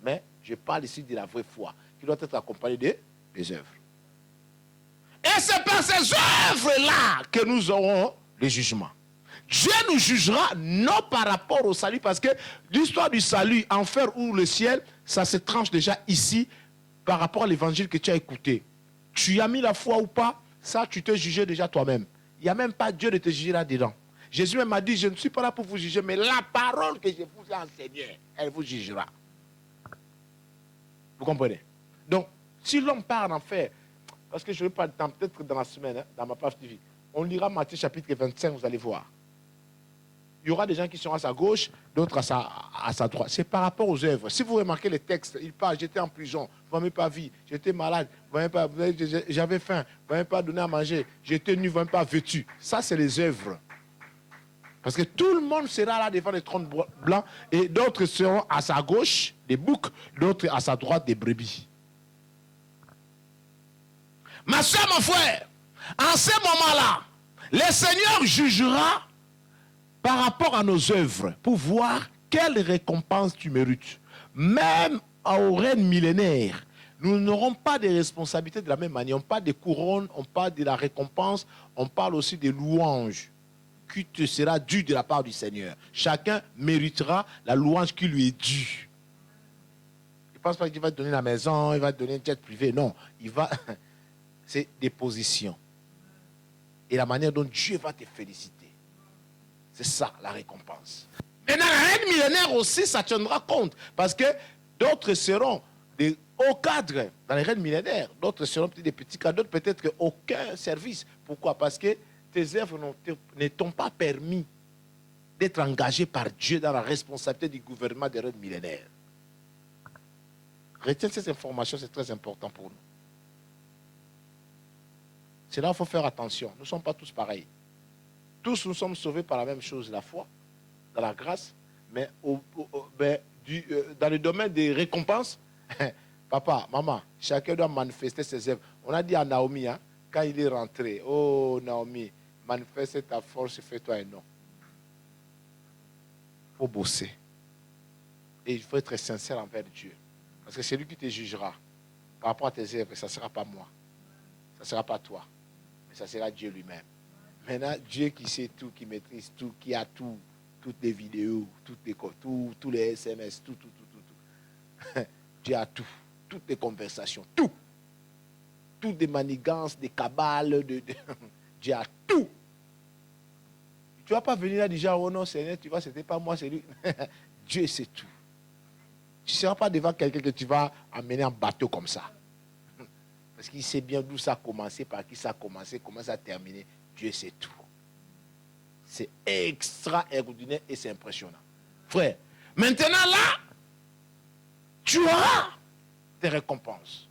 Mais je parle ici de la vraie foi, qui doit être accompagnée des œuvres. Et c'est par ces œuvres-là que nous aurons le jugement. Dieu nous jugera non par rapport au salut, parce que l'histoire du salut, enfer ou le ciel, ça se tranche déjà ici par rapport à l'évangile que tu as écouté. Tu as mis la foi ou pas, ça tu te juges déjà toi-même. Il n'y a même pas Dieu de te juger là-dedans. Jésus même m'a dit, je ne suis pas là pour vous juger, mais la parole que je vous ai enseignée, elle vous jugera. Vous comprenez? Donc, si l'homme part en enfer, parce que je ne vais pas le temps, peut-être dans la semaine, hein, dans ma page TV, on lira Matthieu chapitre 25, vous allez voir. Il y aura des gens qui sont à sa gauche, d'autres à sa droite. C'est par rapport aux œuvres. Si vous remarquez les textes, il parle, j'étais en prison, vous ne m'avez pas vu, j'étais malade, j'avais faim, vous ne m'avez pas donné à manger, j'étais nu, vous ne m'avez pas vêtu. Ça, c'est les œuvres. Parce que tout le monde sera là devant les trônes blancs, et d'autres seront à sa gauche, des boucs, d'autres à sa droite, des brebis. Ma soeur, mon frère, en ce moment-là, le Seigneur jugera par rapport à nos œuvres, pour voir quelle récompense tu mérites. Même au règne millénaire, nous n'aurons pas de responsabilités de la même manière. On parle des couronnes, on parle de la récompense, on parle aussi des louanges qui te sera due de la part du Seigneur. Chacun méritera la louange qui lui est due. Il ne pense pas qu'il va te donner la maison, il va te donner un jet privé. Non, il va... C'est des positions. Et la manière dont Dieu va te féliciter. C'est ça, la récompense. Maintenant, la règne millénaire aussi, ça tiendra compte. Parce que d'autres seront des hauts cadres dans les règnes millénaires. D'autres seront peut-être des petits cadres, d'autres peut-être aucun service. Pourquoi? Parce que tes œuvres ne t'ont pas permis d'être engagé par Dieu dans la responsabilité du gouvernement des règnes millénaires. Retiens ces informations, c'est très important pour nous. C'est là qu'il faut faire attention. Nous ne sommes pas tous pareils. Tous nous sommes sauvés par la même chose, la foi, dans la grâce, mais dans le domaine des récompenses, papa, maman, chacun doit manifester ses œuvres. On a dit à Naomi, hein, quand il est rentré, oh Naomi, manifeste ta force, fais-toi un nom. Il faut bosser. Et il faut être sincère envers Dieu. Parce que c'est lui qui te jugera par rapport à tes œuvres. Ça ne sera pas moi. Ça ne sera pas toi. Mais ça sera Dieu lui-même. Maintenant, Dieu qui sait tout, qui maîtrise tout, qui a tout, toutes les vidéos, tous les SMS, tout. Dieu a tout. Toutes les conversations, tout. Toutes des manigances, des cabales, Dieu a tout. Tu ne vas pas venir là déjà, oh non, Seigneur, tu vois, ce n'était pas moi, c'est lui. Dieu sait tout. Tu ne seras pas devant quelqu'un que tu vas amener en bateau comme ça. Parce qu'il sait bien d'où ça a commencé, par qui ça a commencé, comment ça a terminé. Dieu sait tout. C'est extraordinaire et c'est impressionnant. Frère, maintenant là, tu auras des récompenses.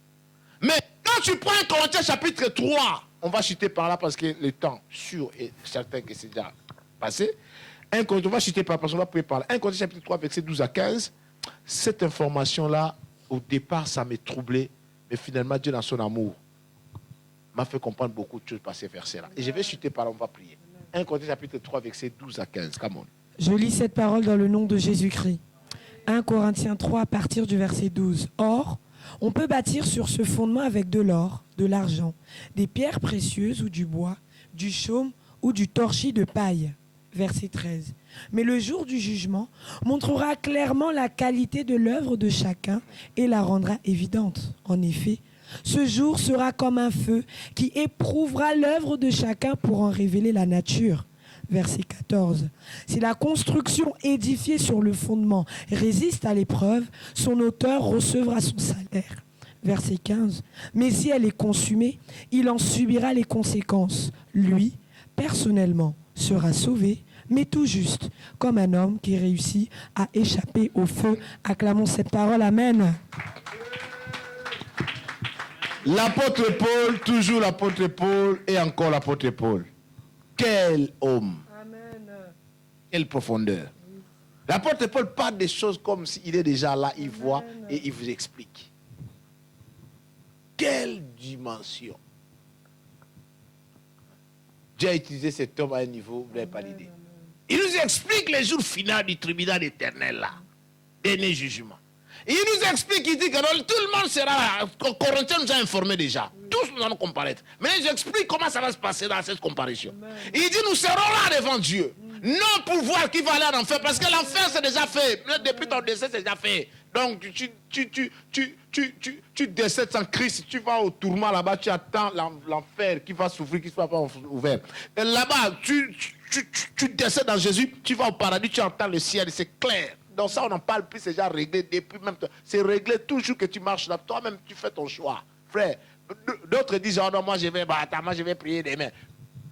Mais quand tu prends 1 Corinthiens chapitre 3, on va chuter par là parce que le temps sûr et certain que c'est déjà passé. 1 Corinthiens, on va chuter par là parce qu'on va prier par là. 1 Corinthiens chapitre 3, verset 12 à 15. Cette information-là, au départ, ça m'a troublé. Mais finalement, Dieu, dans son amour, m'a fait comprendre beaucoup de choses par ces versets-là. Et je vais chuter par là, on va prier. 1 Corinthiens chapitre 3, verset 12 à 15. Come on. Je lis cette parole dans le nom de Jésus-Christ. 1 Corinthiens 3, à partir du verset 12. Or, on peut bâtir sur ce fondement avec de l'or, de l'argent, des pierres précieuses ou du bois, du chaume ou du torchis de paille. Verset 13. Mais le jour du jugement montrera clairement la qualité de l'œuvre de chacun et la rendra évidente. En effet, ce jour sera comme un feu qui éprouvera l'œuvre de chacun pour en révéler la nature. Verset 14. Si la construction édifiée sur le fondement résiste à l'épreuve, son auteur recevra son salaire. Verset 15. Mais si elle est consumée, il en subira les conséquences. Lui, personnellement, sera sauvé, mais tout juste, comme un homme qui réussit à échapper au feu. Acclamons cette parole. Amen. L'apôtre Paul, toujours l'apôtre Paul et encore l'apôtre Paul. Quel homme! Amen. Quelle profondeur! L'apôtre Paul parle des choses comme s'il est déjà là, il voit et il vous explique. Quelle dimension! Dieu a utilisé cet homme à un niveau, vous n'avez pas l'idée. Il nous explique les jours finaux du tribunal éternel là. Dernier jugement. Il nous explique, il dit que tout le monde sera... Corinthiens nous a informés déjà. Tous nous allons comparaître. Mais il nous explique comment ça va se passer dans cette comparaison. Il dit nous serons là devant Dieu. Non pour voir qui va aller en enfer. Parce que l'enfer c'est déjà fait. Depuis ton décès c'est déjà fait. Donc tu décèdes sans Christ. Tu vas au tourment là-bas. Tu attends l'enfer qui va s'ouvrir, qui ne soit pas ouvert. Et là-bas tu décèdes dans Jésus. Tu vas au paradis. Tu entends le ciel. C'est clair. Donc ça, on n'en parle plus, c'est déjà réglé depuis même. C'est réglé toujours que tu marches là. Toi-même, tu fais ton choix. Frère, d'autres disent, oh non, moi je vais prier demain.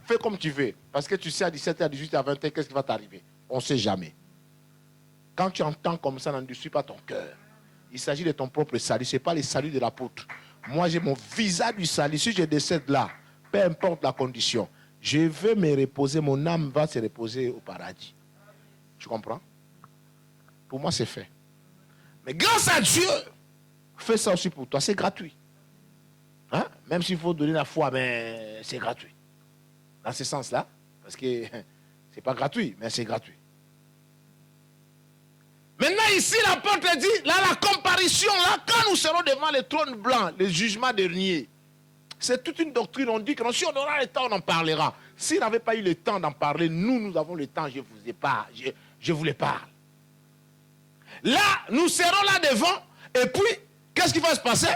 Fais comme tu veux. Parce que tu sais à 17h, à 18h, à 20h, qu'est-ce qui va t'arriver? On ne sait jamais. Quand tu entends comme ça, n'endurcis pas ton cœur. Il s'agit de ton propre salut. Ce n'est pas le salut de l'apôtre. Moi, j'ai mon visa du salut. Si je décède là, peu importe la condition, je vais me reposer. Mon âme va se reposer au paradis. Tu comprends? Pour moi, c'est fait. Mais grâce à Dieu, fais ça aussi pour toi. C'est gratuit. Hein? Même s'il faut donner la foi, mais c'est gratuit. Dans ce sens-là, parce que c'est pas gratuit, mais c'est gratuit. Maintenant, ici, l'apôtre dit, là, la comparaison, là, quand nous serons devant le trône blanc, le jugement dernier, c'est toute une doctrine. On dit que si on aura le temps, on en parlera. S'il n'avait pas eu le temps d'en parler, nous avons le temps, je vous les parle. Là, nous serons là devant, et puis, qu'est-ce qui va se passer?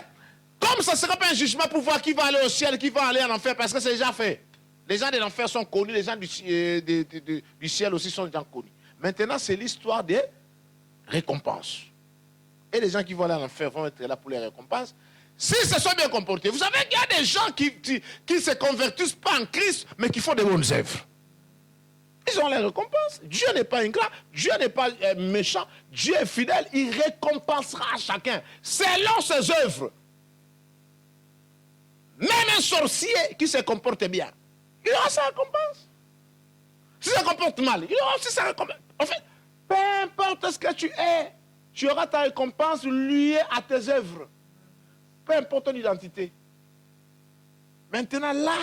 Comme ça ne sera pas un jugement pour voir qui va aller au ciel, qui va aller en enfer, parce que c'est déjà fait. Les gens de l'enfer sont connus, les gens du ciel aussi sont déjà connus. Maintenant, c'est l'histoire des récompenses. Et les gens qui vont aller en enfer vont être là pour les récompenses. S'ils se sont bien comportés, vous savez qu'il y a des gens qui ne se convertissent pas en Christ, mais qui font de bonnes œuvres. Ils ont les récompenses. Dieu n'est pas ingrat, Dieu n'est pas méchant, Dieu est fidèle, il récompensera chacun selon ses œuvres. Même un sorcier qui se comporte bien, il aura sa récompense. S'il se comporte mal, il aura aussi sa récompense. En fait, peu importe ce que tu es, tu auras ta récompense liée à tes œuvres. Peu importe ton identité. Maintenant là,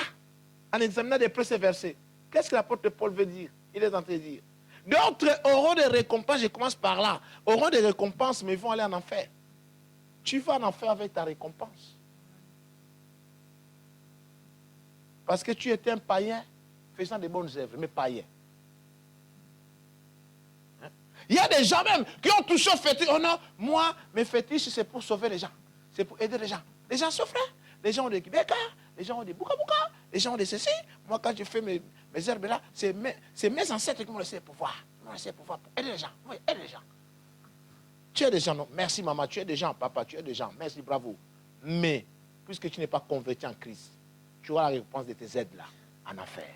en examinant de près ces versets, qu'est-ce que l'apôtre Paul veut dire? Il est en train de dire. D'autres auront des récompenses, je commence par là, auront des récompenses, mais ils vont aller en enfer. Tu vas en enfer avec ta récompense. Parce que tu étais un païen faisant des bonnes œuvres, mais païen. Hein? Il y a des gens même qui ont touché au fétiche. Oh non, moi, mes fétiches, c'est pour sauver les gens. C'est pour aider les gens. Les gens souffrent. Les gens ont des kibeka, les gens ont des bouka-bouka, les gens ont des ceci. Moi, quand je fais mes herbes là, c'est mes ancêtres qui m'ont laissé le pouvoir. Ils m'ont laissé le pouvoir pour aider les gens. Oui, aider les gens. Tu es des gens, non. Merci maman, tu es des gens, papa, tu es des gens. Merci, bravo. Mais, puisque tu n'es pas converti en Christ, tu auras la récompense de tes aides là, en enfer.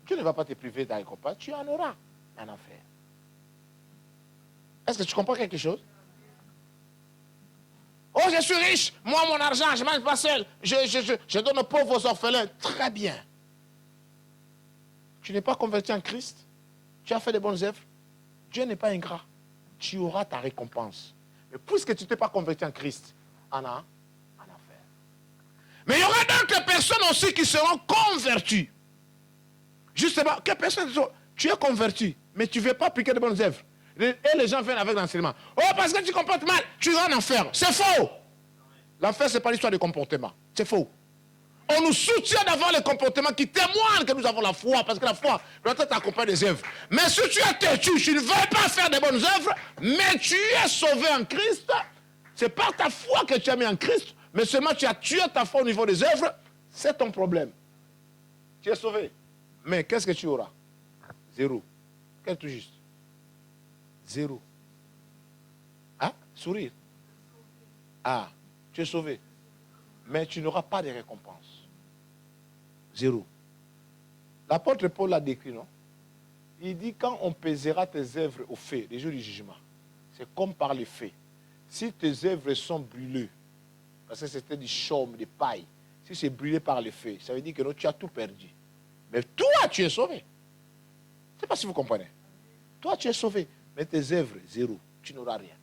Tu ne vas pas te priver de la récompense, tu en auras en enfer. Est-ce que tu comprends quelque chose? Oh, je suis riche, moi, mon argent, je ne mange pas seul, je donne aux pauvres, aux orphelins. Très bien. Tu n'es pas converti en Christ, tu as fait de bonnes œuvres, Dieu n'est pas ingrat, tu auras ta récompense. Mais puisque tu ne t'es pas converti en Christ, en enfer. Mais il y aura d'autres personnes aussi qui seront converties. Justement, que personne, tu es converti, mais tu ne veux pas appliquer de bonnes œuvres. Et les gens viennent avec l'enseignement. Oh, parce que tu comportes mal, tu vas en enfer. C'est faux. L'enfer, ce n'est pas l'histoire de comportement. C'est faux. On nous soutient d'avoir les comportements qui témoignent que nous avons la foi, parce que la foi doit être accompagnée des œuvres. Mais si tu es têtu, tu ne veux pas faire de bonnes œuvres, mais tu es sauvé en Christ, c'est par ta foi que tu es mis en Christ, mais seulement tu as tué ta foi au niveau des œuvres, c'est ton problème. Tu es sauvé. Mais qu'est-ce que tu auras? Zéro. Quel tout juste? Zéro. Hein? Sourire. Ah, tu es sauvé. Mais tu n'auras pas de récompense. Zéro. L'apôtre Paul l'a décrit, non? Il dit, quand on pèsera tes œuvres au feu, les jours du jugement, c'est comme par le feu. Si tes œuvres sont brûlées, parce que c'était du chaume, de paille, si c'est brûlé par le feu, ça veut dire que non, tu as tout perdu. Mais toi, tu es sauvé. Je ne sais pas si vous comprenez. Toi, tu es sauvé. Mais tes œuvres, zéro. Tu n'auras rien.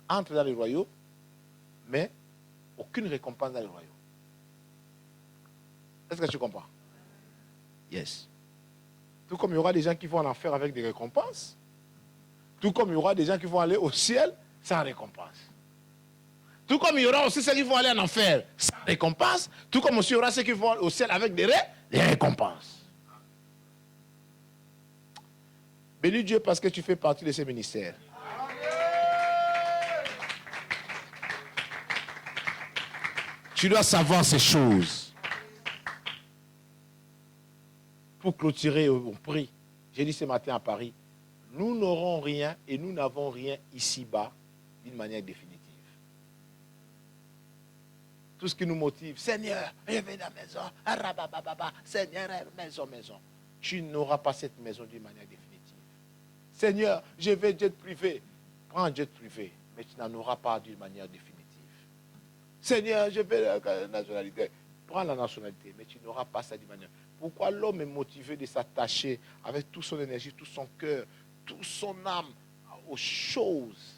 Entre dans le royaume, mais aucune récompense dans le royaume. Est-ce que tu comprends? Yes. Tout comme il y aura des gens qui vont en enfer avec des récompenses, tout comme il y aura des gens qui vont aller au ciel sans récompense. Tout comme il y aura aussi ceux qui vont aller en enfer sans récompense, tout comme aussi il y aura ceux qui vont au ciel avec des récompenses. Bénis Dieu parce que tu fais partie de ces ministères. Tu dois savoir ces choses. Pour clôturer, on prie. J'ai dit ce matin à Paris, nous n'aurons rien et nous n'avons rien ici-bas d'une manière définitive. Tout ce qui nous motive, Seigneur, je vais dans la maison, Seigneur, maison. Tu n'auras pas cette maison d'une manière définitive. Seigneur, je vais jet privé. Prends un jet privé, mais tu n'en auras pas d'une manière définitive. Seigneur, je vais la nationalité. Prends la nationalité, mais tu n'auras pas ça d'une manière. Pourquoi l'homme est motivé de s'attacher avec toute son énergie, tout son cœur, toute son âme aux choses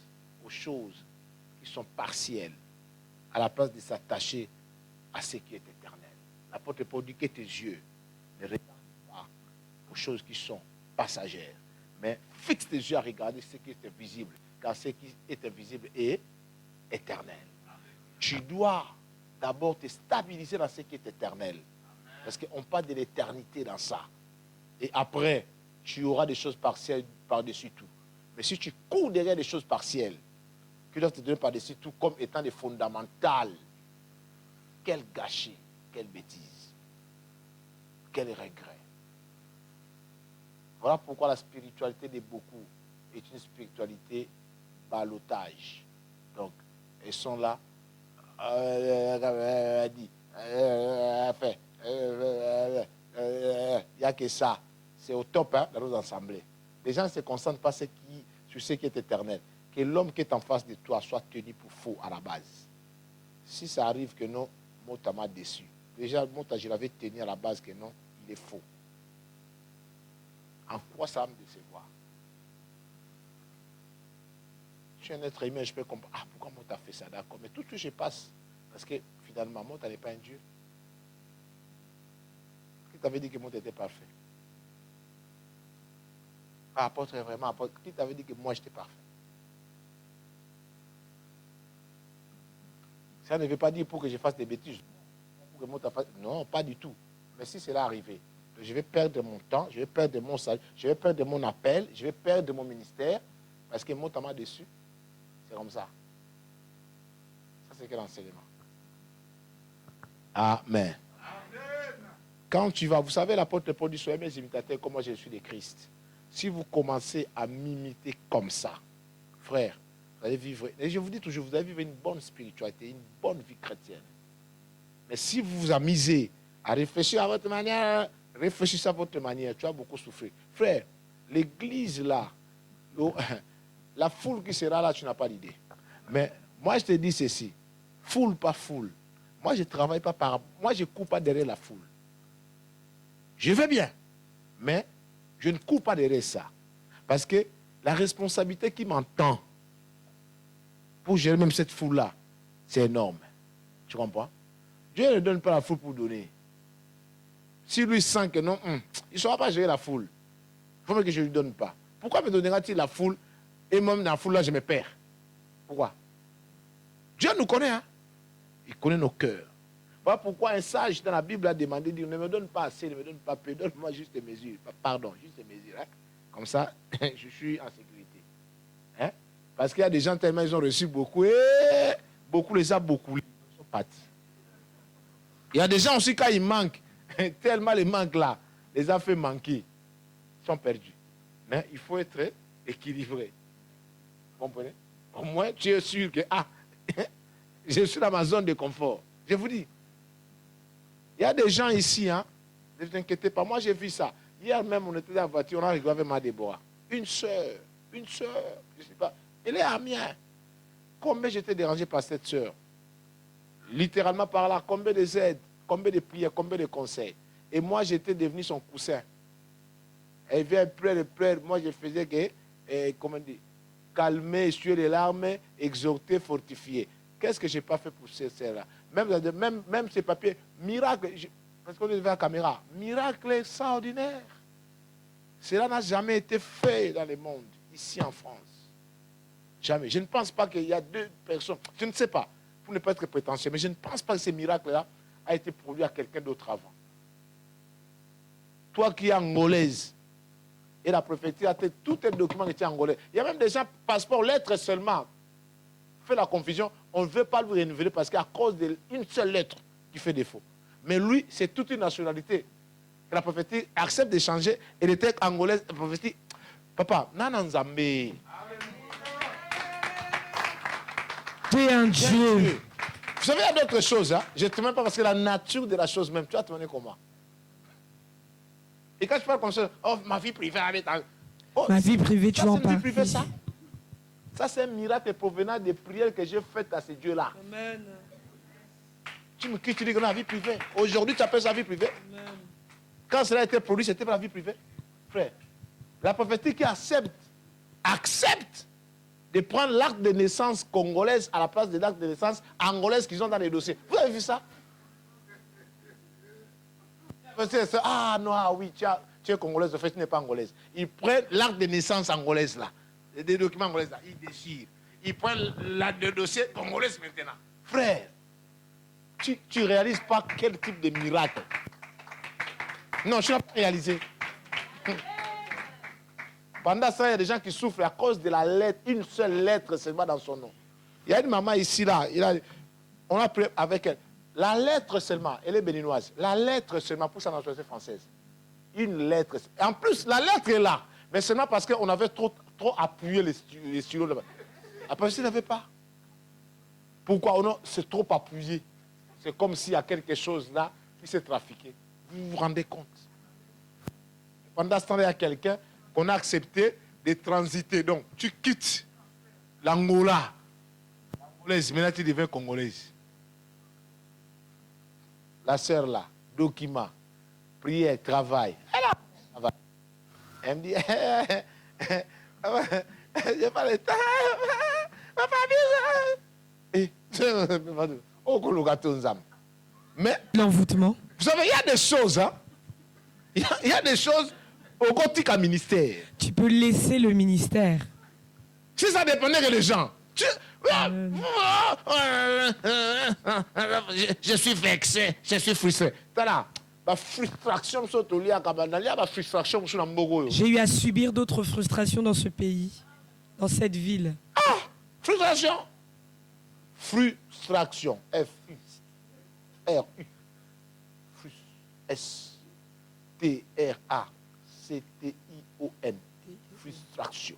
qui sont partielles, à la place de s'attacher à ce qui est éternel. L'apôtre Paul dit que tes yeux ne regardent pas aux choses qui sont passagères, mais fixe tes yeux à regarder ce qui est visible, car ce qui est invisible est éternel. Tu dois d'abord te stabiliser dans ce qui est éternel. Parce qu'on parle de l'éternité dans ça. Et après, tu auras des choses partielles par-dessus tout. Mais si tu cours derrière des choses partielles, qui doivent te donner par-dessus tout comme étant des fondamentales, quel gâchis, quelle bêtise, quel regret. Voilà pourquoi la spiritualité de beaucoup est une spiritualité ballottage. Donc, elles sont là. Il n'y a que ça. C'est au top dans nos assemblées. Les gens ne se concentrent pas sur ce qui est éternel. Que l'homme qui est en face de toi soit tenu pour faux à la base. Si ça arrive que non, Mota m'a déçu. Déjà, Mota, je l'avais tenu à la base que non, il est faux. En quoi ça va me décevoir? Je suis un être humain, je peux comprendre. Ah, pourquoi Mota fait ça? D'accord. Mais tout ce que je passe, parce que finalement, Mota n'est pas un Dieu. Qui t'avait dit que Mota était parfait? Ah, apôtre est vraiment apôtre. Qui t'avait dit que moi j'étais parfait? Ça ne veut pas dire pour que je fasse des bêtises. Pour que Mota fasse... Non, pas du tout. Mais si cela arrivait, je vais perdre mon temps, je vais perdre mon salut, je vais perdre mon appel, je vais perdre mon ministère, parce que Mota m'a déçu. C'est comme ça. Ça, c'est quel enseignement? Amen. Quand tu vas, vous savez, l'apôtre Paul dit, soyez mes imitateurs comme moi je suis de Christ. Si vous commencez à m'imiter comme ça, frère, vous allez vivre, et je vous dis toujours, vous allez vivre une bonne spiritualité, une bonne vie chrétienne. Mais si vous vous amusez à réfléchir à votre manière, réfléchissez à votre manière, tu vas beaucoup souffrir. Frère, l'église là, la foule qui sera là, tu n'as pas d'idée. Mais moi, je te dis ceci, foule, pas foule. Moi, je ne travaille pas par... Moi, je ne cours pas derrière la foule. Je vais bien, mais je ne cours pas derrière ça. Parce que la responsabilité qui m'entend pour gérer même cette foule-là, c'est énorme. Tu comprends? Dieu ne donne pas la foule pour donner. Si lui sent que non, il ne saura pas gérer la foule. Il faut que je ne lui donne pas. Pourquoi me donnera-t-il la foule et même dans la foule-là, je me perds? Pourquoi? Dieu nous connaît, hein? Il connaît nos cœurs. Voilà pourquoi un sage dans la Bible a demandé, dit, ne me donne pas assez, ne me donne pas peu, donne-moi juste des mesures. Pardon, juste des mesures. Hein? Comme ça, je suis en sécurité. Hein? Parce qu'il y a des gens tellement ils ont reçu beaucoup, et beaucoup les a beaucoup. Ils sont partis. Il y a des gens aussi quand ils manquent, tellement les manques là, les a fait manquer. Ils sont perdus. Mais il faut être équilibré. Vous comprenez? Au moins, tu es sûr que, je suis dans ma zone de confort. Je vous dis, il y a des gens ici, hein, ne vous inquiétez pas. Moi, j'ai vu ça. Hier même, on était dans la voiture, on a rigolé avec ma Déborah. Une soeur, je ne sais pas. Elle est Amiens. Combien j'étais dérangé par cette soeur? Littéralement par là, combien de aides, combien de prières, combien de conseils. Et moi, j'étais devenu son coussin. Elle vient pleurer. Moi, je faisais que, comment dire, calmer, essuyer les larmes, exhorter, fortifier. Qu'est-ce que je n'ai pas fait pour ces sœurs-là? Même ces papiers, miracle. Parce qu'on est devant la caméra. Miracle extraordinaire. Cela n'a jamais été fait dans le monde, ici en France. Jamais. Je ne pense pas qu'il y a 2 personnes. Je ne sais pas, pour ne pas être prétentieux, mais je ne pense pas que ce miracle-là a été produit à quelqu'un d'autre avant. Toi qui es angolaise, et la prophétie a tout un document qui était angolais. Il y a même des gens, passeport, lettre seulement. Fait la confusion, on ne veut pas lui renouveler parce qu'à cause d'une seule lettre qui fait défaut. Mais lui, c'est toute une nationalité. La prophétie accepte d'échanger. Elle était angolaise. La prophétie, papa, Nananzambe. Tu es un Dieu. Vous savez, il y a d'autres choses. Hein? Je ne te mets pas parce que la nature de la chose même, tu vas te demander comment. Et quand je parle comme ça, oh, ma vie privée, oh, Ma vie privée, tu en parles. C'est une vie parles. privée, ça. Ça, c'est un miracle provenant des prières que j'ai faites à ces dieux-là. Amen. Tu me quittes, tu dis que la vie privée. Aujourd'hui, tu appelles ça vie privée. Amen. Quand cela a été produit, c'était pas la vie privée. Frère, la prophétie qui accepte de prendre l'acte de naissance congolaise à la place de l'acte de naissance angolaise qu'ils ont dans les dossiers. Vous avez vu ça? Ah non, ah oui, tu es congolaise, en fait, tu n'es pas angolaise. Ils prennent l'acte de naissance angolaise là, des documents angolais là, ils déchirent. Ils prennent l'acte de dossier congolaise maintenant. Frère, tu ne réalises pas quel type de miracle. Non, je n'ai pas réalisé. Pendant ça, il y a des gens qui souffrent à cause de la lettre, une seule lettre seulement dans son nom. Il y a une maman ici, là, on a pris avec elle. La lettre seulement, elle est béninoise. La lettre seulement pour sa nationalité française. Une lettre. En plus, la lettre est là. Mais seulement parce qu'on avait trop appuyé les stylos là-bas. Après, je n'avais pas. Pourquoi? Oh non, c'est trop appuyé. C'est comme s'il y a quelque chose là qui s'est trafiqué. Vous vous rendez compte? Pendant ce temps, il y a quelqu'un qu'on a accepté de transiter. Donc, tu quittes l'Angola. Maintenant, tu deviens congolaise. La sœur là, document, prière, travail. Elle me dit, j'ai pas le temps. Ma famille. Mais, L'envoûtement. vous savez, il y a des choses, hein. Il y a des choses au quotidien ministère. Tu peux laisser le ministère. Si ça dépendait que les gens. Je suis vexé, je suis frustré. La frustration, J'ai eu à subir d'autres frustrations dans ce pays, dans cette ville. Ah, frustration. Frustration. F-U-R-U. S-T-R-A-C-T-I-O-N. Frustration.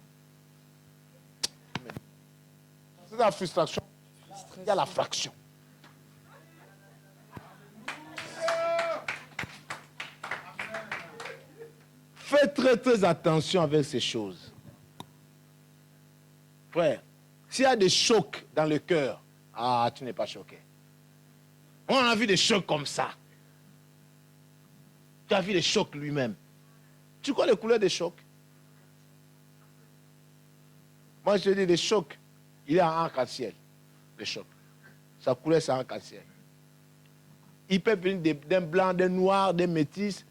C'est la frustration. Il y a la fraction. Faites très très attention avec ces choses. Frère, s'il y a des chocs dans le cœur, ah, tu n'es pas choqué. On a vu des chocs comme ça. Tu as vu les chocs lui-même. Tu connais les couleurs des chocs? Moi, je te dis, les chocs, il est en arc-en-ciel. Les chocs. Sa couleur, c'est en arc-en-ciel. Il peut venir d'un blanc, d'un noir, d'un métis,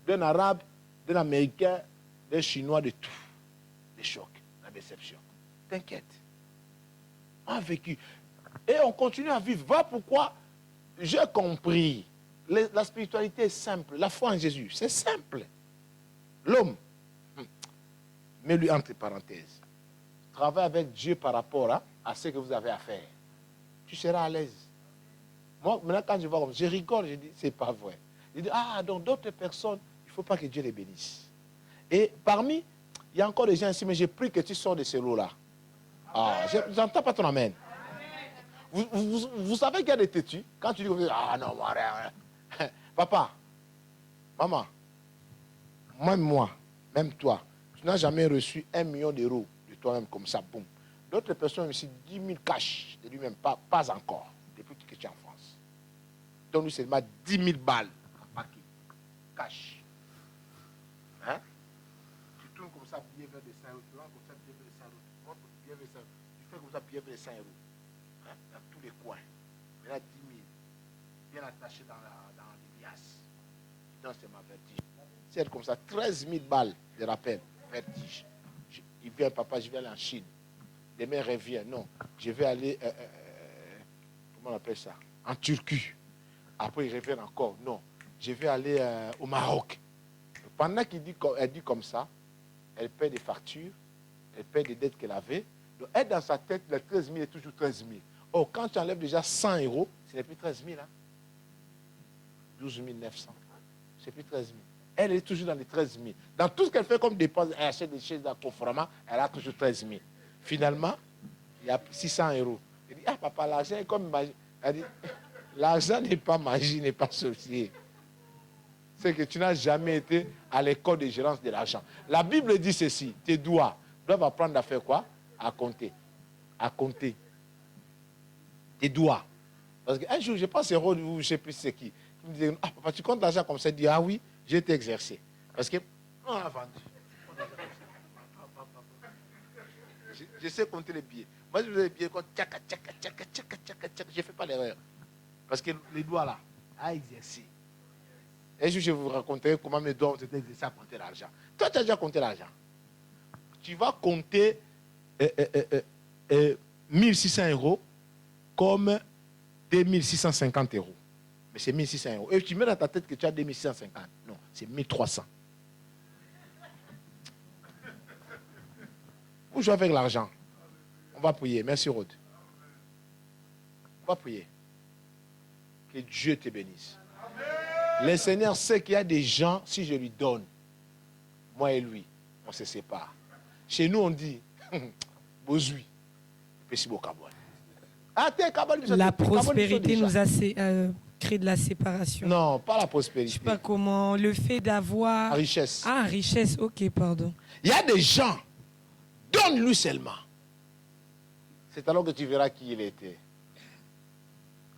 d'un arabe, d'un américain, d'un chinois, de tout. Les chocs, la déception. T'inquiète. On a vécu. Et on continue à vivre. Voilà pourquoi j'ai compris. La spiritualité est simple. La foi en Jésus, c'est simple. L'homme, mets-lui entre parenthèses. Travaille avec Dieu par rapport à ce que vous avez à faire. Tu seras à l'aise. Moi, maintenant, quand je vois comme je rigole, je dis, c'est pas vrai. Je dis, ah, donc d'autres personnes, il ne faut pas que Dieu les bénisse. Et parmi, il y a encore des gens ici, mais j'ai pris que tu sors de ce lot-là. Ah, je n'entends pas ton amen. Vous savez qu'il y a des têtus. Quand tu dis, ah non, moi, papa, maman, même moi, même toi, tu n'as jamais reçu 1 million d'euros de toi-même comme ça, boum. D'autres personnes ont reçu 10 000 cash de lui-même, pas encore, depuis que tu es en France. Donc lui, c'est seulement 10 000 balles en paquet, cash. Hein? Tu tournes comme ça, billet vers les 5 euros, tu rentres comme ça, billet vers les 5 euros, tu rentres billet vers les 5 euros, tu fais comme ça, billet vers les 5 euros. Hein? Dans tous les coins. Maintenant, 10 000, bien attaché dans les liasses. Non, c'est ma vertige. C'est comme ça, 13 000 balles de rappel, vertige. Il vient, papa, je vais aller en Chine. Demain, revient. Non, je vais aller, comment on appelle ça? En Turquie. Après, il revient encore. Non, je vais aller au Maroc. Pendant qu'elle dit comme ça, elle paie des factures, elle paie des dettes qu'elle avait. Donc, elle, dans sa tête, le 13 000 est toujours 13 000. Oh, quand tu enlèves déjà 100 euros, ce n'est plus 13 000. Hein? 12 900. C'est plus 13 000. Elle est toujours dans les 13 000. Dans tout ce qu'elle fait comme dépense, elle achète des chaises à Conforama, elle a toujours 13 000. Finalement, il y a 600 euros. Elle dit, ah papa, l'argent est comme magie. Elle dit, l'argent n'est pas magie, n'est pas sorcier. C'est que tu n'as jamais été à l'école de gérance de l'argent. La Bible dit ceci, tes doigts doivent apprendre à faire quoi? À compter. À compter. Tes doigts. Parce qu'un jour, je pense, je ne sais plus c'est qui me disait, ah papa, tu comptes l'argent comme ça? Il dit, ah oui, j'ai été exercé. Parce que, on a vendu. Je sais compter les billets. Moi, je faisais les billets comme tchaka, tchaka, tchaka, tchaka, tchaka, tchaka. Je ne fais pas l'erreur. Parce que les doigts là, à exercer. Un jour, je vais vous raconter comment mes doigts ont été exercés à compter l'argent. Toi, tu as déjà compté l'argent. Tu vas compter 1600 euros comme 2650 euros. Mais c'est 1600 euros. Et tu mets dans ta tête que tu as 2650. Non, c'est 1300. Vous jouez avec l'argent. On va prier. Merci, Rod. On va prier. Que Dieu te bénisse. Le Seigneur sait qu'il y a des gens, si je lui donne, moi et lui, on se sépare. Chez nous, on dit, Bozui, la prospérité nous a créé de la séparation. Non, pas la prospérité. Je ne sais pas comment, le fait d'avoir... La richesse. Ah, richesse, ok, pardon. Il y a des gens, donne-lui seulement. C'est alors que tu verras qui il était.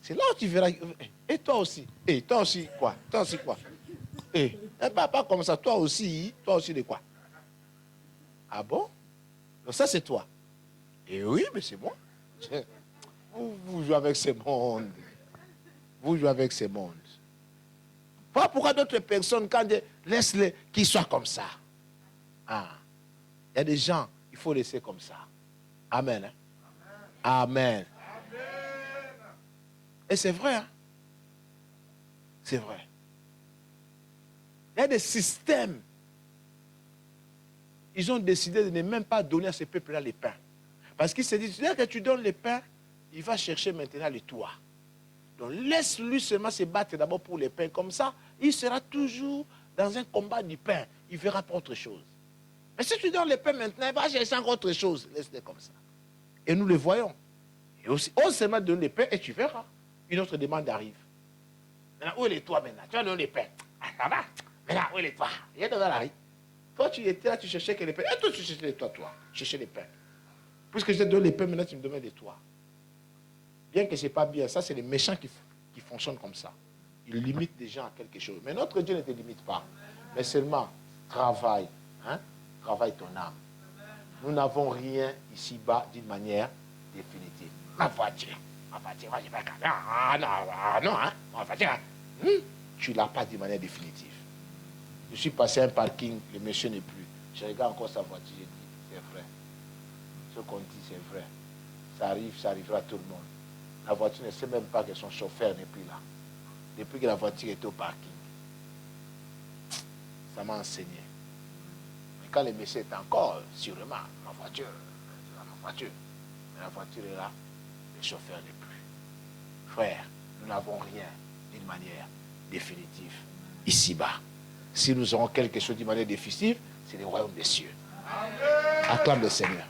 C'est là où tu verras. Et toi aussi. Et toi aussi quoi? Toi aussi quoi? Et pas comme ça. Toi aussi de quoi? Ah bon? Donc ça c'est toi. Et oui, mais c'est moi. Vous jouez avec ces mondes. Vous jouez avec ces mondes. Pourquoi d'autres personnes, quand laisse-les qu'ils soient comme ça? Ah. Il y a des gens, il faut laisser comme ça. Amen. Hein? Amen. Et c'est vrai. Hein? C'est vrai. Il y a des systèmes. Ils ont décidé de ne même pas donner à ces peuples-là les pains. Parce qu'ils se disent, dès que tu donnes les pains, il va chercher maintenant les toits. Donc laisse-lui seulement se battre d'abord pour les pains. Comme ça, il sera toujours dans un combat du pain. Il verra pas autre chose. Mais si tu donnes les pains maintenant, il va chercher encore autre chose. Laisse-les comme ça. Et nous le voyons. Et aussi, ose seulement donner les pains et tu verras. Une autre demande arrive. Maintenant, où est les toits maintenant? Tu vas donner les pains. Ah, ça va. Maintenant, où est les toits? Il y a dans la rue. Toi, tu étais là, tu cherchais que les pains. Et toi, tu cherchais les toits, toi. Tu cherchais les pains. Puisque je te donne les pains, maintenant, tu me demandes des toits. Bien que ce n'est pas bien. Ça, c'est les méchants qui fonctionnent comme ça. Ils limitent des gens à quelque chose. Mais notre Dieu ne te limite pas. Mais seulement, travaille. Hein? Travaille ton âme. Nous n'avons rien ici-bas d'une manière définitive. Ma voiture, moi, je vais pas. Ah non, hein? Ma voiture, tu ne l'as pas d'une manière définitive. Je suis passé à un parking, le monsieur n'est plus. Je regarde encore sa voiture, je dis, c'est vrai. Ce qu'on dit, c'est vrai. Ça arrive, ça arrivera à tout le monde. La voiture ne sait même pas que son chauffeur n'est plus là. Depuis que la voiture était au parking. Ça m'a enseigné. Mais quand le monsieur est encore, sûrement, ma voiture, mais la voiture est là, le chauffeur n'est plus. Frère, nous n'avons rien d'une manière définitive ici-bas. Si nous aurons quelque chose d'une manière définitive, c'est le royaume des cieux. Acclame le Seigneur.